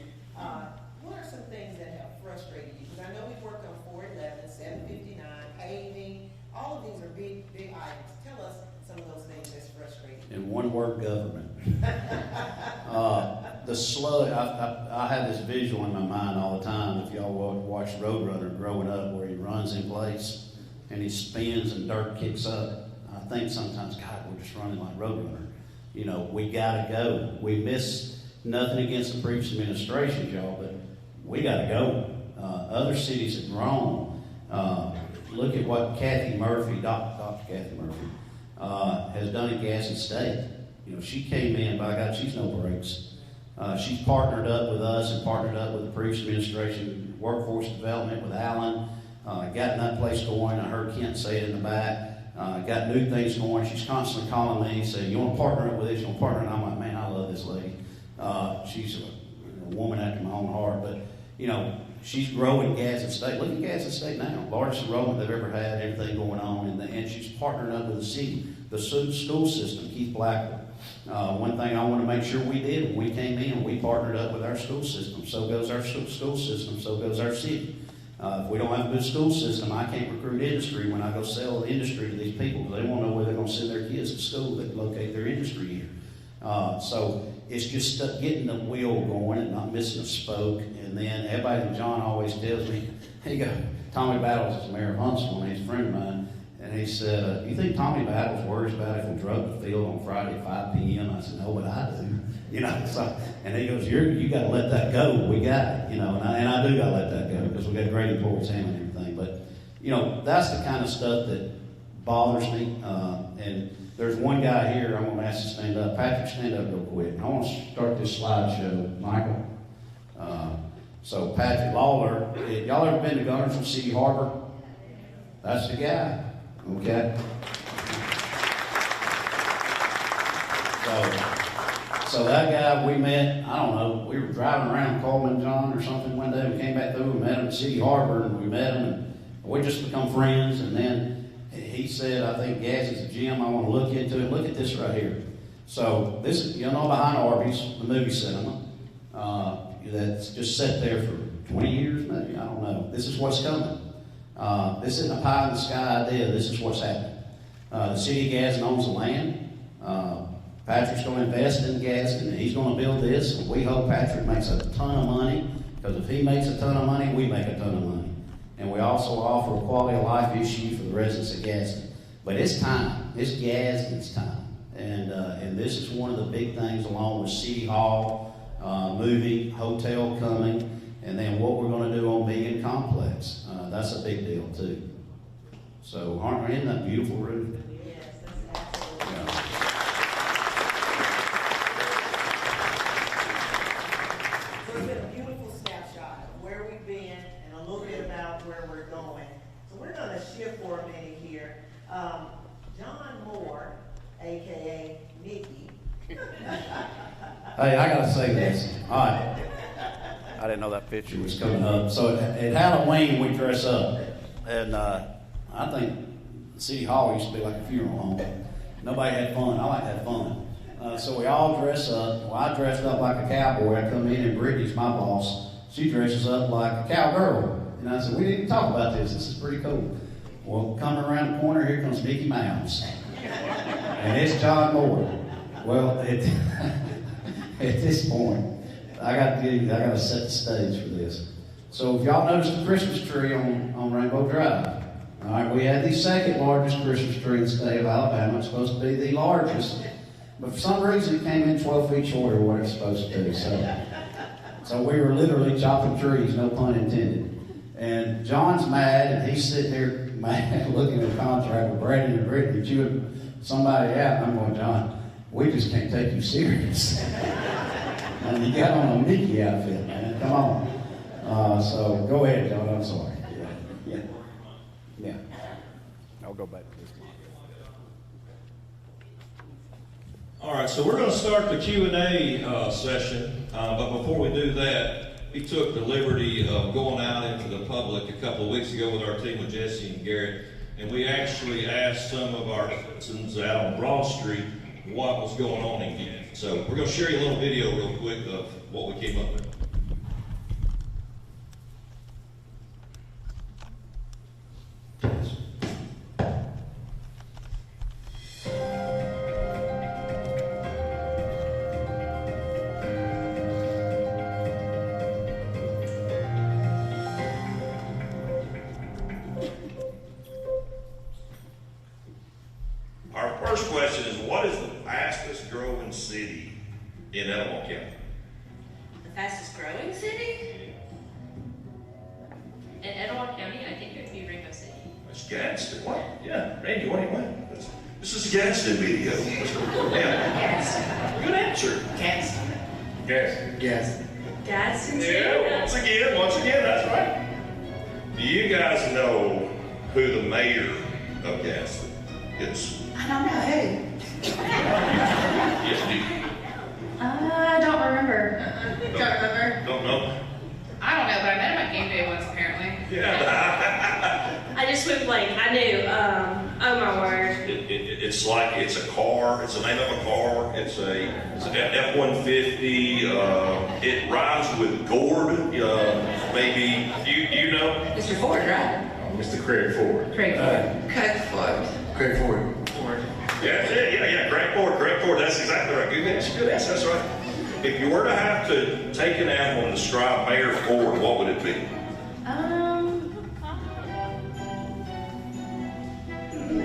What are some things that have frustrated you? Because I know we've worked on 411, 759, paving, all of these are big, big items. Tell us some of those things that's frustrating. In one word, government. The slug, I have this visual in my mind all the time. If y'all watch Roadrunner growing up, where he runs in place and he spins and dirt kicks up, I think sometimes, God, we're just running like Roadrunner. You know, we got to go. We miss nothing against the previous administrations, y'all, but we got to go. Other cities have grown. Look at what Kathy Murphy, Dr. Kathy Murphy, has done at Gadsden State. You know, she came in, by God, she's no breaks. She's partnered up with us and partnered up with the previous administration, workforce development with Alan, gotten that place going. I heard Kent say it in the back. Got new things going. She's constantly calling me, saying, you want to partner up with this, you want to partner? And I'm like, man, I love this lady. She's a woman after my own heart. But, you know, she's growing Gadsden State. Look at Gadsden State now. Largest enrollment they've ever had, everything going on. And she's partnering up with the city, the school system, Keith Blackwell. One thing I want to make sure we did when we came in, we partnered up with our school system. So goes our school system, so goes our city. If we don't have a good school system, I can't recruit industry when I go sell the industry to these people, because they won't know where they're going to send their kids to school that locate their industry here. So it's just getting the wheel going and not missing a spoke. And then everybody, and John always tells me, hey, Tommy Battles is mayor of Huntsville, and he's a friend of mine. And he said, do you think Tommy Battles worries about if we drug the field on Friday at 5 p.m.? I said, no, but I do. You know, so, and he goes, you got to let that go. We got it, you know, and I do got to let that go because we got great employees handling everything. But, you know, that's the kind of stuff that bothers me. And there's one guy here I'm going to ask to stand up. Patrick, stand up real quick. I want to start this slideshow, Michael. So Patrick Lawler, y'all ever been to Gunnersville City Harbor? That's the guy. Okay. So that guy we met, I don't know, we were driving around Coleman John or something one day. We came back through and met him at City Harbor, and we met him, and we just become friends. And then he said, I think Gadsden's a gym. I want to look into it. Look at this right here. So this is, you know, behind Arby's, the movie cinema, that's just sat there for 20 years maybe. I don't know. This is what's coming. This isn't a pie in the sky idea. This is what's happening. The city of Gadsden owns the land. Patrick's going to invest in Gadsden, and he's going to build this. And we hope Patrick makes a ton of money, because if he makes a ton of money, we make a ton of money. And we also offer a quality of life issue for the residents of Gadsden. But it's time. It's Gadsden's time. And this is one of the big things, along with City Hall, movie, hotel coming, and then what we're going to do on Megan Complex. That's a big deal, too. So, aren't we in that beautiful room? Yes, that's absolutely. Yeah. So it's been a beautiful snapshot of where we've been and a little bit about where we're going. So we're going to shift for a minute here. John Moore, a.k.a. Nikki. Hey, I got to say this. All right. I didn't know that picture was coming up. So at Halloween, we dress up. And I think City Hall used to be like a funeral home. Nobody had fun. I like to have fun. So we all dress up. Well, I dressed up like a cowboy. I come in, and Brittany's my boss. She dresses up like a cowgirl. And I said, we didn't talk about this. This is pretty cool. Well, coming around the corner, here comes Mickey Mouse. And it's John Moore. Well, at this point, I got to set the stage for this. So if y'all notice the Christmas tree on Rainbow Drive, all right, we had the second largest Christmas tree in the state of Alabama. It's supposed to be the largest, but for some reason it came in 12 feet short of what it's supposed to do. So we were literally chopping trees, no pun intended. And John's mad, and he's sitting there mad, looking at the contract with Brandon and Brittany chewing somebody out. And I'm going, John, we just can't take you serious. And you got on a Mickey outfit, man. Come on. So go ahead, John. I'm sorry. Yeah. I'll go back to this one. All right, so we're going to start the Q&A session, but before we do that, we took the liberty of going out into the public a couple of weeks ago with our team with Jesse and Garrett, and we actually asked some of our citizens out on Broad Street what was going on in Gadsden. So we're going to share you a little video real quick of what we came up with. Our first question is, what is the fastest growing city in Etowah County? The fastest growing city? In Etowah County, I think it would be Rainbow City. That's Gadsden. What? Yeah, Randy, what do you want? This is a Gadsden video. Yeah. Gadsden. Good answer. Gadsden. Gadsden. Gadsden City? Yeah, once again, that's right. Do you guys know who the mayor of Gadsden is? I don't know who. Yes, do you? I don't remember. Don't know? I don't know, but I met him at game day once apparently. Yeah. I just went blank. I knew. Oh my word. It's like, it's a car, it's the name of a car, it's an F-150, it rhymes with Gord, maybe, you know? Mr. Ford, right? Mr. Craig Ford. Craig Ford. Craig Ford. Craig Ford. Yeah, Greg Ford, that's exactly right. Good answer, that's right. If you were to have to take an animal and describe Mayor Ford, what would it be?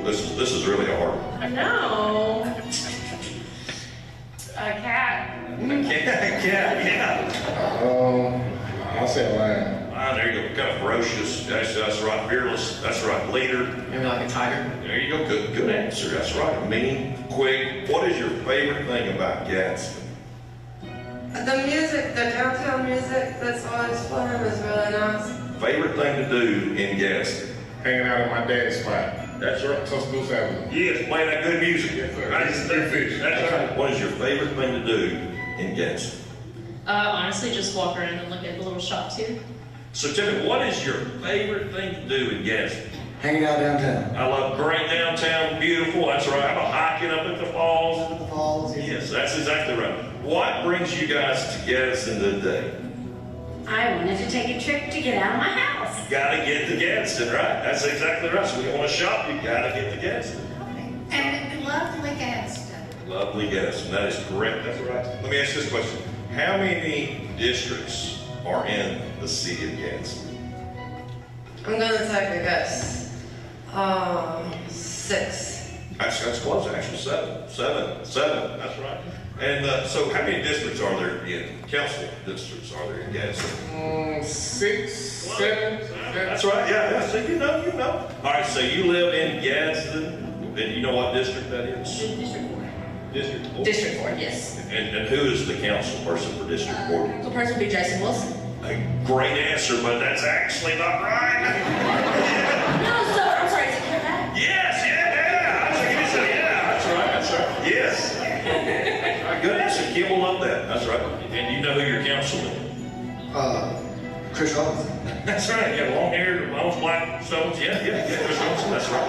This is really hard. No. A cat. A cat, yeah. I'll say a lion. Ah, there you go. Kind of ferocious. That's right. Fearless. That's right. Leader. Maybe like a tiger. There you go. Good answer. That's right. Mean, quick. What is your favorite thing about Gadsden? The music, the downtown music that's always fun is really nice. Favorite thing to do in Gadsden? Hanging out at my dad's spot. That's right. Tuscaloosa Avenue. Yes, playing that good music. Yes, sir. Right? Good fish. That's right. What is your favorite thing to do in Gadsden? Honestly, just walk around and look at the little shops here. So tell me, what is your favorite thing to do in Gadsden? Hanging out downtown. I love great downtown, beautiful. That's right. I'm hiking up at the falls. The falls. Yes, that's exactly right. What brings you guys to Gadsden today? I wanted to take a trip to get out of my house. You gotta get to Gadsden, right? That's exactly right. So when you want to shop, you gotta get to Gadsden. And lovely Gadsden. Lovely Gadsden. That is correct. That's right. Let me ask this question. How many districts are in the city of Gadsden? I'm gonna take a guess. 6. That's close, actually. Seven. That's right. And so how many districts are there in, council districts are there in Gadsden? 6, 7. That's right, yeah, so you know. All right, so you live in Gadsden, and you know what district that is? District 4. District 4? District 4, yes. And who is the council person for District 4? The person would be Jason Wilson. A great answer, but that's actually not right. No, sir, I'm sorry, is it that? Yes, that's right. Yes. Good answer. Kim will love that. That's right. And you know who your councilman is? Chris Robinson. That's right. Yeah, long hair, long black stones. Yeah, Chris Robinson. That's right.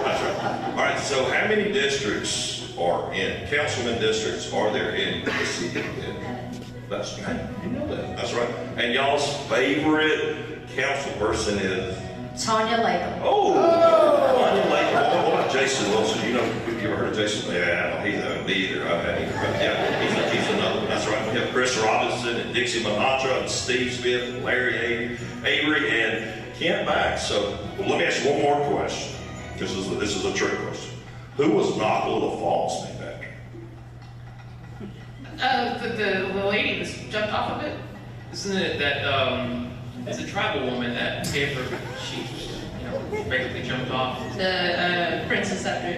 All right. So how many districts councilman districts are there in the city of Gadsden? That's right. You know that. That's right. And y'all's favorite council person is? Tanya Latham. Tanya Latham. What about Jason Wilson, you know, have you ever heard of Jason? Yeah, me either. Yeah, he's another one. That's right. We have Chris Robinson and Dixie Manatra and Steve Smith and Larry Avery and Kent Back. So let me ask you one more question. This is a trick question. Who was Knock Little Falls named after? The lady that jumped off of it? Isn't it that, it's a tribal woman that gave her, she, basically jumped off? The princess after,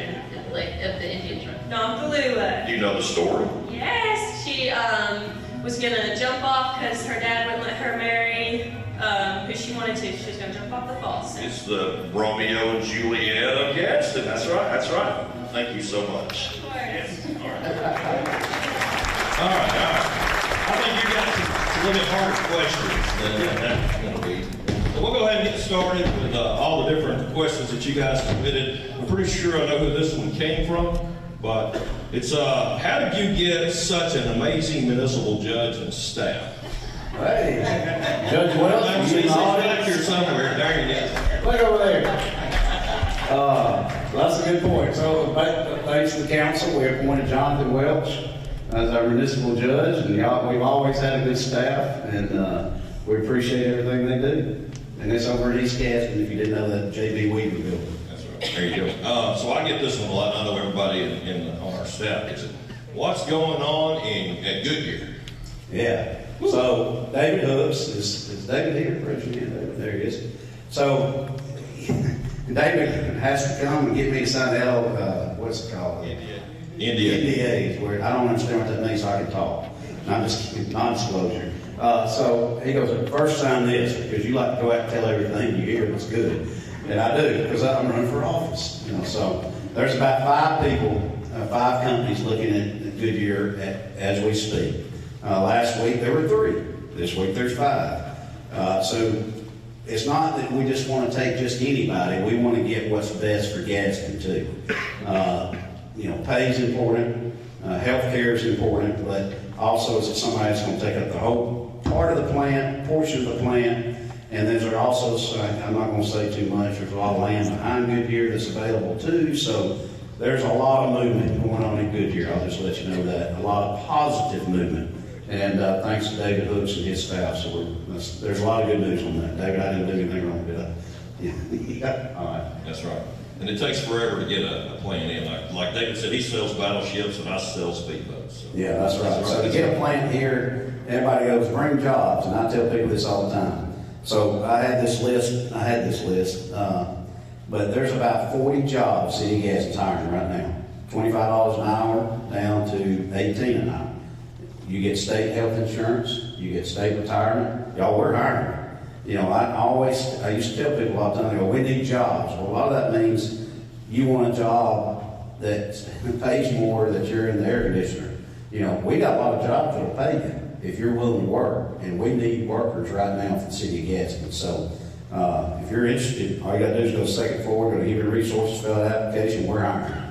like, of the Indian tribe. Nonkalula. Do you know the story? Yes, she was gonna jump off because her dad wouldn't let her marry who she wanted to. She was gonna jump off the falls. It's the Romeo and Juliet of Gadsden. That's right. That's right. Thank you so much. Of course. Yes. All right. I think you got some little bit harder questions than that's going to be. So we'll go ahead and get started with all the different questions that you guys submitted. I'm pretty sure I know who this one came from, but it's how did you get such an amazing municipal judge and staff? Hey, Judge Wells, He's back here somewhere. There he is. Look over there. That's a good point. So, thanks to the council, we appointed Jonathan Welch as our municipal judge, and we've always had a good staff, and we appreciate everything they do. And it's over in East Gadsden, if you didn't know that, J.B. Weaver building. That's right. There you go. So I get this one a lot, and I know everybody on our staff gets it. What's going on at Goodyear? Yeah. So David Hooks is David here? Raise your hand, David. There he is. So David has to come and get me to sign what's it called? NDAs, where I don't understand what that means, so I can talk. Non-disclosure. So he goes, first sign this, because you like to go out and tell everything you hear that's good. And I do, because I'm running for office. So there's about 5 people, 5 companies looking at Goodyear as we speak. Last week there were 3. This week there's 5. So it's not that we just want to take just anybody. We want to get what's best for Gadsden too. Pay is important, health care is important, but also is it somebody that's going to take up the whole part of the plant, portion of the plant, and then there's also, I'm not going to say too much, there's a lot of land behind Goodyear that's available too, so there's a lot of movement going on in Goodyear. I'll just let you know that. A lot of positive movement. And thanks to David Hooks and his staff, so there's a lot of good news on that. David, I didn't do anything wrong, did I? Yeah. All right. That's right. And it takes forever to get a plan in. Like David said, he sells battleships and I sell speedboats. So. Yeah, that's right. So to get a plant here, everybody goes, bring jobs. And I tell people this all the time. So I had this list, but there's about 40 jobs City Gas is hiring right now. $25 an hour down to $18 an hour. You get state health insurance, you get state retirement. Y'all, we're hiring. I used to tell people all the time, they go, we need jobs. Well, a lot of that means you want a job that pays more, that you're in the air conditioner. We got a lot of jobs that'll pay you if you're willing to work, and we need workers right now for the city of Gadsden. So if you're interested, all you got to do is go to second floor, go to Human Resources, fill out an application, we're hiring.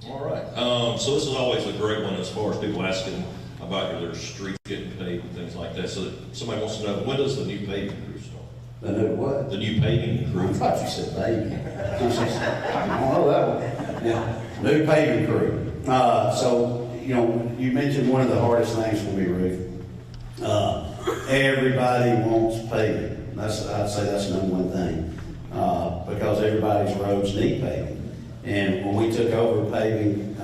All right. So this is always a great one as far as people asking about their streets getting paved and things like that. So somebody wants to know, when does the new paving crew start? The new what? The new paving crew. I thought you said baby. I don't know that one. Yeah. New paving crew. So, you mentioned one of the hardest things for me, Ruth. Everybody wants paving. I'd say that's the number one thing. Because everybody's roads need paving. And when we took over paving,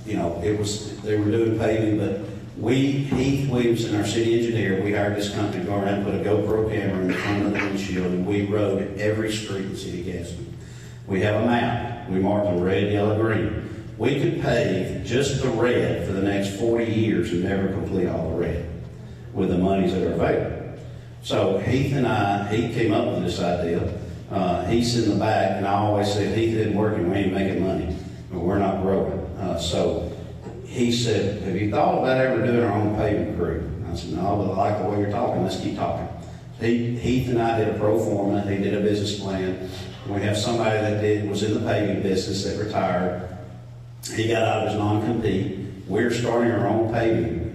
they were doing paving, but Heath Williamson, our city engineer, we hired this company to go around and put a GoPro camera in the front of the windshield, and we rode every street in the city of Gadsden. We have a map. We marked them red, yellow, green. We could pave just the red for the next 40 years and never complete all the red with the monies that are available. So Heath came up with this idea. Heath's in the back, and I always say, Heath isn't working, we ain't making money, but we're not growing. So he said, have you thought about ever doing our own paving crew? I said, no, but I like the way you're talking. Let's keep talking. Heath and I did a pro forma. He did a business plan. We have somebody that was in the paving business that retired. He got out of his non-compete. We're starting our own paving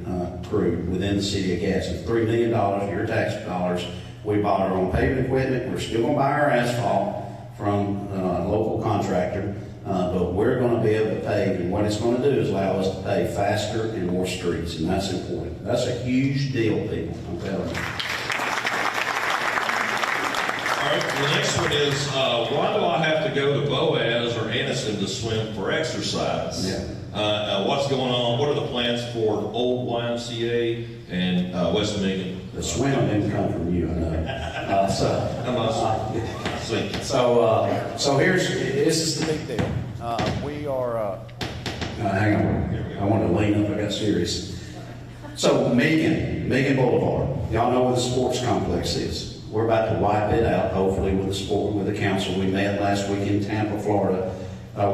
crew within the city of Gadsden. $3 million, your tax dollars. We bought our own paving equipment. We're still going to buy our asphalt from a local contractor. but we're going to be able to pave, and what it's going to do is allow us to pave faster and more streets, and that's important. That's a huge deal, people, I'm telling you. All right, the next one is, why do I have to go to Boaz or Anniston to swim for exercise? Yeah. What's going on? What are the plans for Old YMCA and West Megan? The swimming didn't come from you, I know. So here's, this is the big deal. We are, hang on, I wanted to lean up, I got serious. So Megan Boulevard, y'all know where the sports complex is. We're about to wipe it out, hopefully, with the council. We met last week in Tampa, Florida,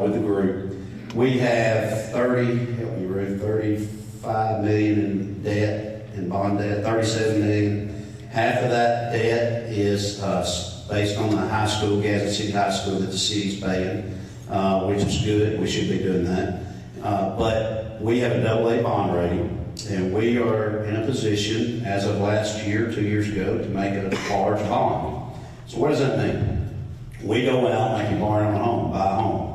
with the group. We have 35 million in debt, in bond debt, 37 million. Half of that debt is based on the high school, Gadsden City High School, that the city's paying, which is good. We should be doing that. But we have a AA bond rating, and we are in a position, as of last year, 2 years ago, to make a large bond. So what does that mean? We go out like you borrow a home, buy a home.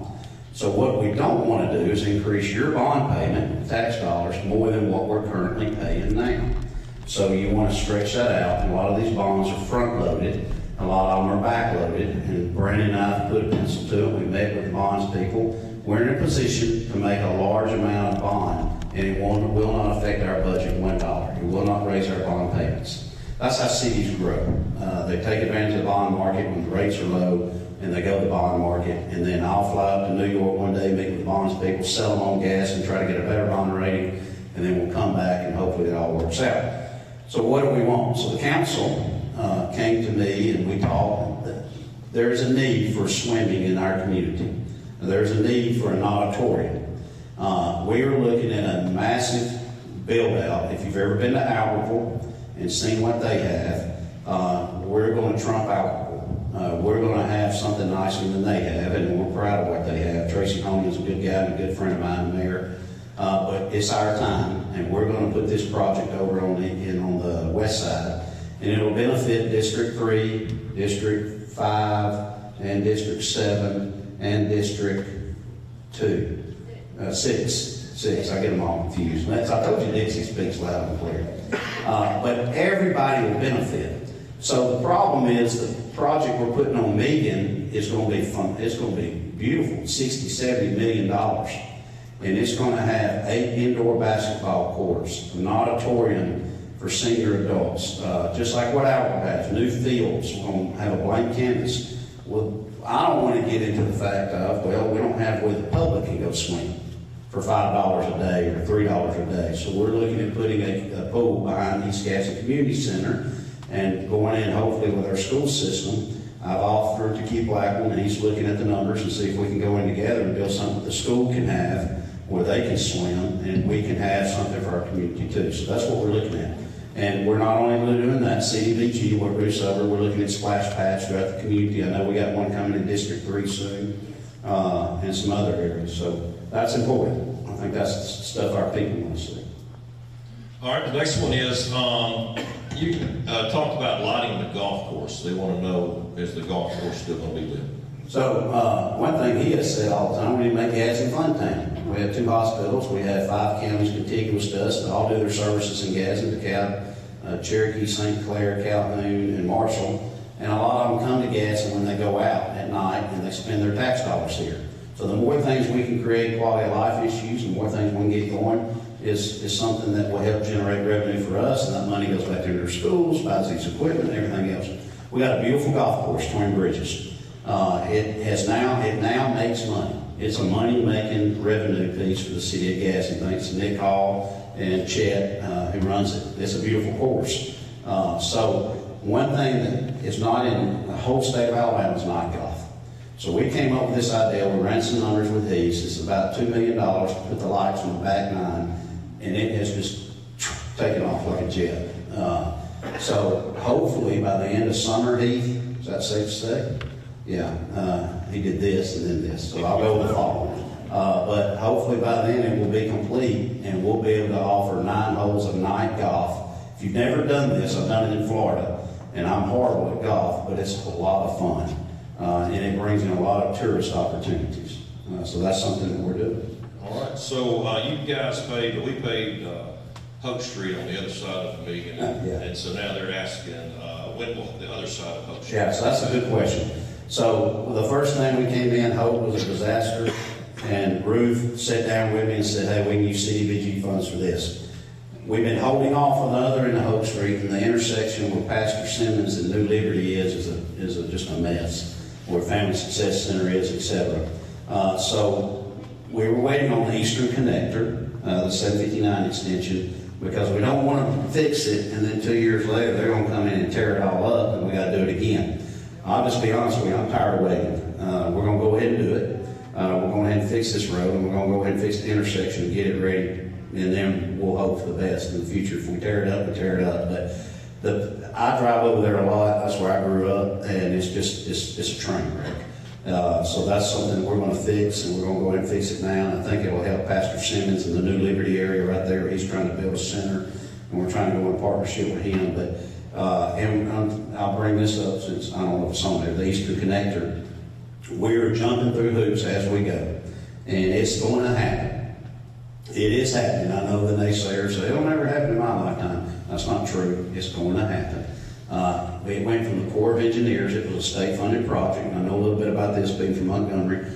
So what we don't want to do is increase your bond payment, tax dollars, more than what we're currently paying now. So you want to stretch that out, and a lot of these bonds are front-loaded, a lot of them are back-loaded, and Brandon and I have put a pencil to it. We met with the bonds people. We're in a position to make a large amount of bond, and it will not affect our budget $1. It will not raise our bond payments. That's how cities grow. They take advantage of the bond market when the rates are low, and they go to the bond market, and then I'll fly up to New York one day, meet with the bonds people, sell them on gas, and try to get a better bond rating, and then we'll come back, and hopefully it all works out. So what do we want? So the council came to me, and we talked. There's a need for swimming in our community. There's a need for an auditorium. We are looking at a massive build-out. If you've ever been to Albertville and seen what they have, we're going to trump Albertville. We're going to have something nicer than they have, and we're proud of what they have. Tracy Holman is a good guy and a good friend of mine, the mayor. But it's our time, and we're going to put this project over on the west side, and it'll benefit District 3, District 5, and District 7, and District 2. 6. I get them all confused. I told you Dixie speaks loud and clear. But everybody will benefit. So the problem is the project we're putting on Megan is going to be fun. It's going to be beautiful, $60-70 million. And it's going to have 8 indoor basketball courts, an auditorium for senior adults, just like what Albert has, new fields. We're going to have a blank canvas. Well, I don't want to get into the fact of, well, we don't have where the public can go swim for $5 a day or $3 a day. So we're looking at putting a pool behind East Gadsden Community Center and going in hopefully with our school system. I've offered to Keith Blackman, and he's looking at the numbers and see if we can go in together and build something that the school can have where they can swim, and we can have something for our community too. So that's what we're looking at. And we're not only doing that, CDBG, we're looking at splash pads throughout the community. I know we got one coming in District 3 soon, and some other areas. So that's important. I think that's stuff our people want to see. All right, the next one is, you talked about lighting the golf course. They want to know, is the golf course still going to be lit? So one thing he has said all the time, we need to make Gadsden fun town. We have 2 hospitals. We have 5 counties contiguous to us that all do their services in Gadsden, DeKalb, Cherokee, St. Clair, Calhoun, and Marshall. And a lot of them come to Gadsden when they go out at night and they spend their tax dollars here. So the more things we can create quality of life issues, the more things we can get going, is something that will help generate revenue for us, and that money goes back into their schools, buys these equipment, and everything else. We got a beautiful golf course, Twin Bridges. It now makes money. It's a money-making revenue piece for the city of Gadsden. Thanks to Nick Hall and Chet, who runs it. It's a beautiful course. So one thing that is not in the whole state of Alabama is night golf. So we came up with this idea. We ran some numbers with these. It's about $2 million to put the lights on the back 9, and it has just taken off like a jet. So hopefully by the end of summer, Heath, is that safe to say? Yeah, he did this and then this, so I'll go with the fall. But hopefully by then it will be complete, and we'll be able to offer 9 holes of night golf. If you've never done this, I've done it in Florida, and I'm horrible at golf, but it's a lot of fun, and it brings in a lot of tourist opportunities. So that's something that we're doing. All right, so you guys we paid Hope Street on the other side of the million, Yeah. and so now they're asking, when will the other side of Hope Street? Yeah, so that's a good question. So the first thing we came in, Hope was a disaster, and Ruth sat down with me and said, hey, we can use CDBG funds for this. We've been holding off on the other end of Hope Street, and the intersection where Pastor Simmons and New Liberty is just a mess, where Family Success Center is, etc. So we were waiting on the Eastern Connector, the 759 extension, because we don't want to fix it, and then 2 years later, they're going to come in and tear it all up, and we got to do it again. I'll just be honest with you, I'm tired of waiting. We're going to go ahead and do it. We're going ahead and fix this road, and we're going to go ahead and fix the intersection and get it ready, and then we'll hope for the best in the future. If we tear it up, we tear it up. But I drive over there a lot. That's where I grew up, and it's a train wreck. So that's something we're going to fix, and we're going to go ahead and fix it now. And I think it will help Pastor Simmons in the New Liberty area right there. He's trying to build a center, and we're trying to go in partnership with him. But and I'll bring this up since I don't know if it's on there. The Eastern Connector. We're jumping through hoops as we go, and it's going to happen. It is happening. I know the naysayers say it'll never happen in my lifetime. That's not true. It's going to happen. It went from the Corps of Engineers. It was a state-funded project. I know a little bit about this being from Montgomery.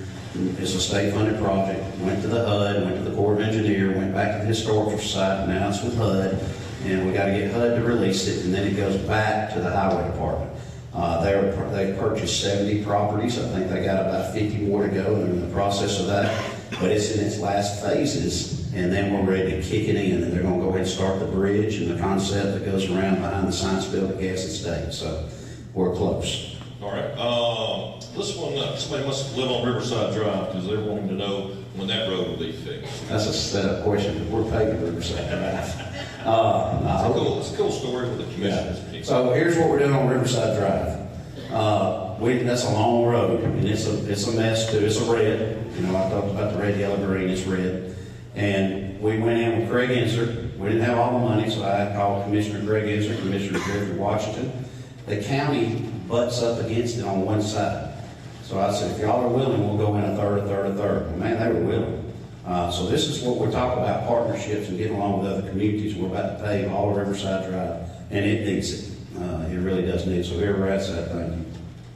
It's a state-funded project. Went to the HUD, went to the Corps of Engineers, went back to the Historical Society. Now it's with HUD, and we got to get HUD to release it, and then it goes back to the Highway Department. They purchased 70 properties. I think they got about 50 more to go. They're in the process of that, but it's in its last phases, and then we're ready to kick it in, and they're going to go ahead and start the bridge and the concept that goes around behind the science building at Gadsden State. So we're close. All right. This one, somebody must live on Riverside Drive because they're wanting to know when that road will be fixed. That's a setup question. We're paving Riverside Drive. It's a cool story with the commissioners. Yeah. So here's what we're doing on Riverside Drive. That's a long road, and it's a mess too. It's a red. You know, I talked about the red, yellow, green. It's red. And we went in with Craig Inser. We didn't have all the money, so I called Commissioner Craig Inser, Commissioner Jeffrey Washington. The county butts up against it on one side. So I said, if y'all are willing, we'll go in a third. Well, man, they were willing. So this is what we're talking about, partnerships and getting along with other communities. We're about to pave all of Riverside Drive, and it needs it. It really does need it. So whoever has that, thank you.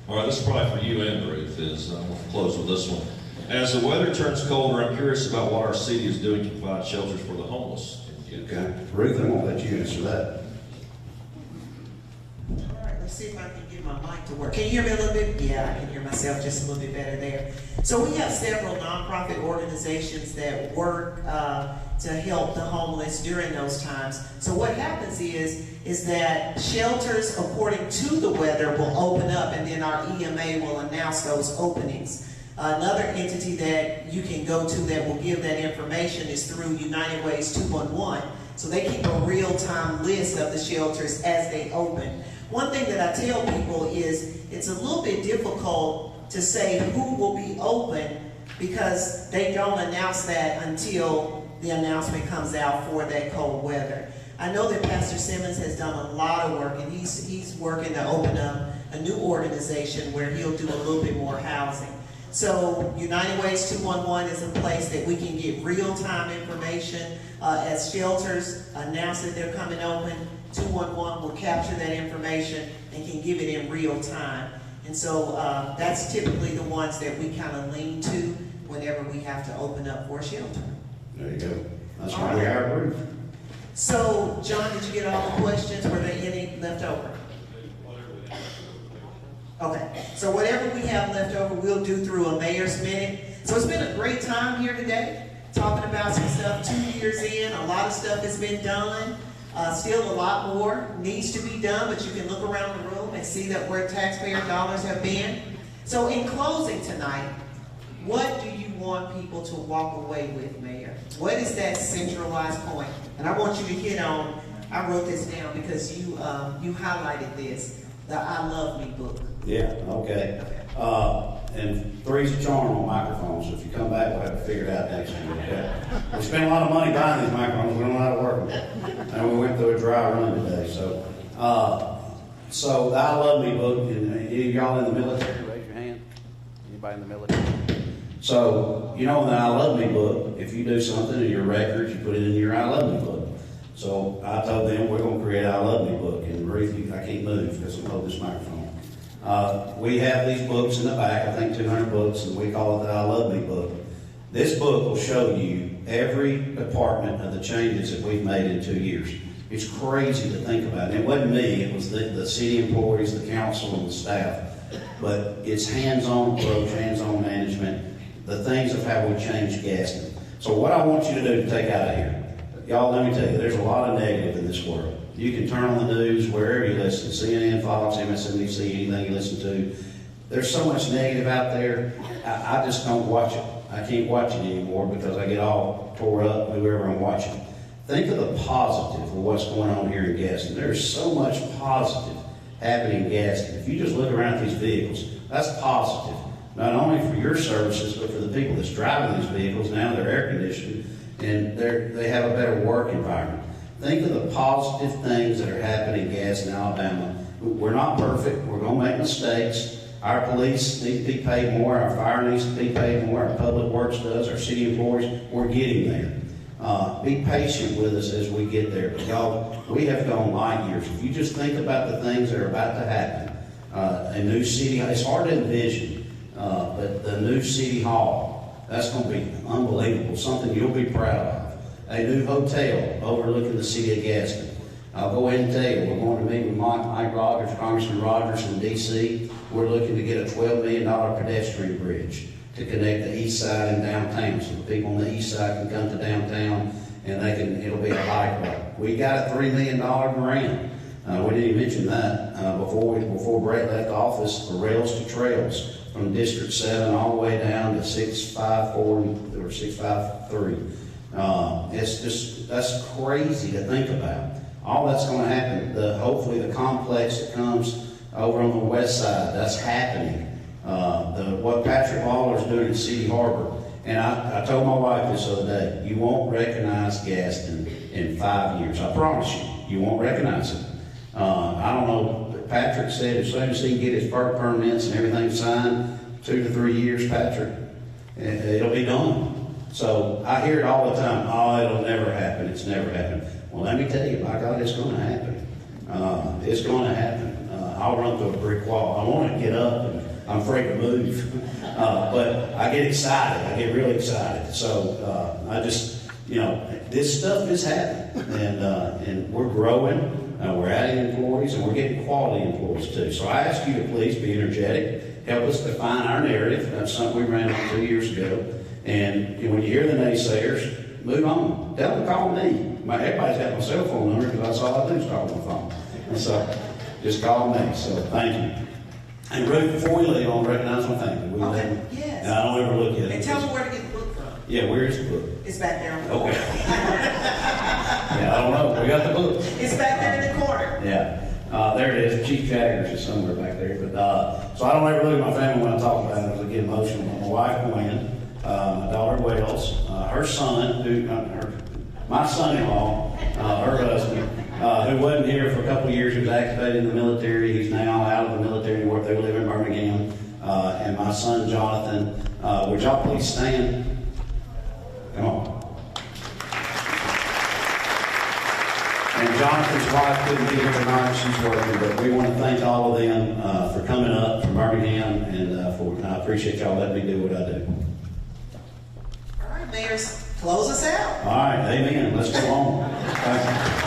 All right, this is probably for you and Ruth. We'll close with this one. As the weather turns colder, I'm curious about what our city is doing to provide shelters for the homeless. Okay. Ruth, I'm going to let you answer that. All right, let's see if I can get my mic to work. Can you hear me a little bit? Yeah, I can hear myself just a little bit better there. So we have several nonprofit organizations that work to help the homeless during those times. So what happens is that shelters, according to the weather, will open up, and then our EMA will announce those openings. Another entity that you can go to that will give that information is through United Ways 211. So they keep a real-time list of the shelters as they open. One thing that I tell people is it's a little bit difficult to say who will be open because they don't announce that until the announcement comes out for that cold weather. I know that Pastor Simmons has done a lot of work, and he's working to open up a new organization where he'll do a little bit more housing. So United Ways 211 is a place that we can get real-time information as shelters announce that they're coming open. 211 will capture that information and can give it in real time. And so that's typically the ones that we kind of lean to whenever we have to open up for a shelter. There you go. That's why we hired Ruth. So, John, did you get all the questions? Were there any left over? Okay, so whatever we have left over, we'll do through a mayor's minute. So it's been a great time here today, talking about some stuff 2 years in. A lot of stuff has been done. Still a lot more needs to be done, but you can look around the room and see that where taxpayer dollars have been. So in closing tonight, what do you want people to walk away with, Mayor? What is that centralized point? And I want you to hit on, I wrote this down because you highlighted this, the I Love Me book. Yeah, okay. And three's a charm on microphones, so if you come back, we'll have to figure it out next year, okay? We spent a lot of money buying these microphones, we don't know how to work them. And we went through a dry run today, so. So the I Love Me book, and any of y'all in the military, raise your hand. Anybody in the military? So, you know, in the I Love Me book, if you do something in your records, you put it in your I Love Me book. So I told them we're going to create an I Love Me book. And Ruth, I can't move because I'm holding this microphone. We have these books in the back, I think 200 books, and we call it the I Love Me book. This book will show you every department of the changes that we've made in 2 years. It's crazy to think about. And it wasn't me, it was the city employees, the council, and the staff. But it's hands-on approach, hands-on management, the things of how we change Gadsden. So what I want you to do to take out of here, y'all, let me tell you, there's a lot of negative in this world. You can turn on the news wherever you listen, CNN, Fox, MSNBC, anything you listen to. There's so much negative out there, I just don't watch it. I can't watch it anymore because I get all tore up, whoever I'm watching. Think of the positive of what's going on here in Gadsden. There's so much positive happening in Gadsden. If you just look around at these vehicles, that's positive. Not only for your services, but for the people that's driving these vehicles. Now they're air conditioned and they have a better work environment. Think of the positive things that are happening in Gadsden, Alabama. We're not perfect. We're going to make mistakes. Our police need to be paid more. Our fire needs to be paid more. Our public works does. Our city employees. We're getting there. Be patient with us as we get there. But y'all, we have gone light years. If you just think about the things that are about to happen, a new city, it's hard to envision, but the new city hall, that's going to be unbelievable, something you'll be proud of. A new hotel overlooking the city of Gadsden. I'll go ahead and tell you, we're going to meet with Mike Rogers, Congressman Rogers from D.C. We're looking to get a $12 million pedestrian bridge to connect the east side and downtown, so the people on the east side can come to downtown and it'll be a light rail. We got a $3 million grant. We didn't even mention that before Brett left office for Rails to Trails from District 7 all the way down to 654 or 653. That's crazy to think about. All that's going to happen. Hopefully the complex that comes over on the west side, that's happening. What Patrick Lawler's doing at City Harbor. And I told my wife this other day, you won't recognize Gadsden in 5 years. I promise you, you won't recognize it. I don't know, but Patrick said as soon as he can get his park permits and everything signed, 2 to 3 years, Patrick, it'll be done. So I hear it all the time, oh, it'll never happen, it's never happened. Well, let me tell you, by God, it's going to happen. It's going to happen. I'll run through a brick wall. I want to get up, and I'm afraid to move. But I get excited. I get really excited. So I just, this stuff is happening. And we're growing. We're adding employees, and we're getting quality employees, too. So I ask you to please be energetic. Help us define our narrative. That's something we ran on 2 years ago. And when you hear the naysayers, move on. Tell them to call me. Everybody's got my cell phone number because that's all I do is call my phone. And so just call me. So thank you. And Ruth, before we leave, I want to recognize my family. Okay, yes. And I don't ever look at it. And tell me where to get the book from. Yeah, where is the book? It's back there on the Okay. corner. Yeah, I don't know. We got the book. It's back there in the corner. Yeah. There it is. Chief Jaggers is somewhere back there. But so I don't ever look at my family when I talk about it because I get emotional. My wife, Gwen, my daughter, Wells, her son, my son-in-law, her husband, who wasn't here for a couple of years. He was activated in the military. He's now out of the military. They live in Birmingham. And my son, Jonathan. Would y'all please stand? Come on. And Jonathan's wife couldn't be here tonight. She's working. But we want to thank all of them for coming up from Birmingham. And I appreciate y'all letting me do what I do. All right, Mayor, close us out. All right. Amen. Let's go on. Thank you.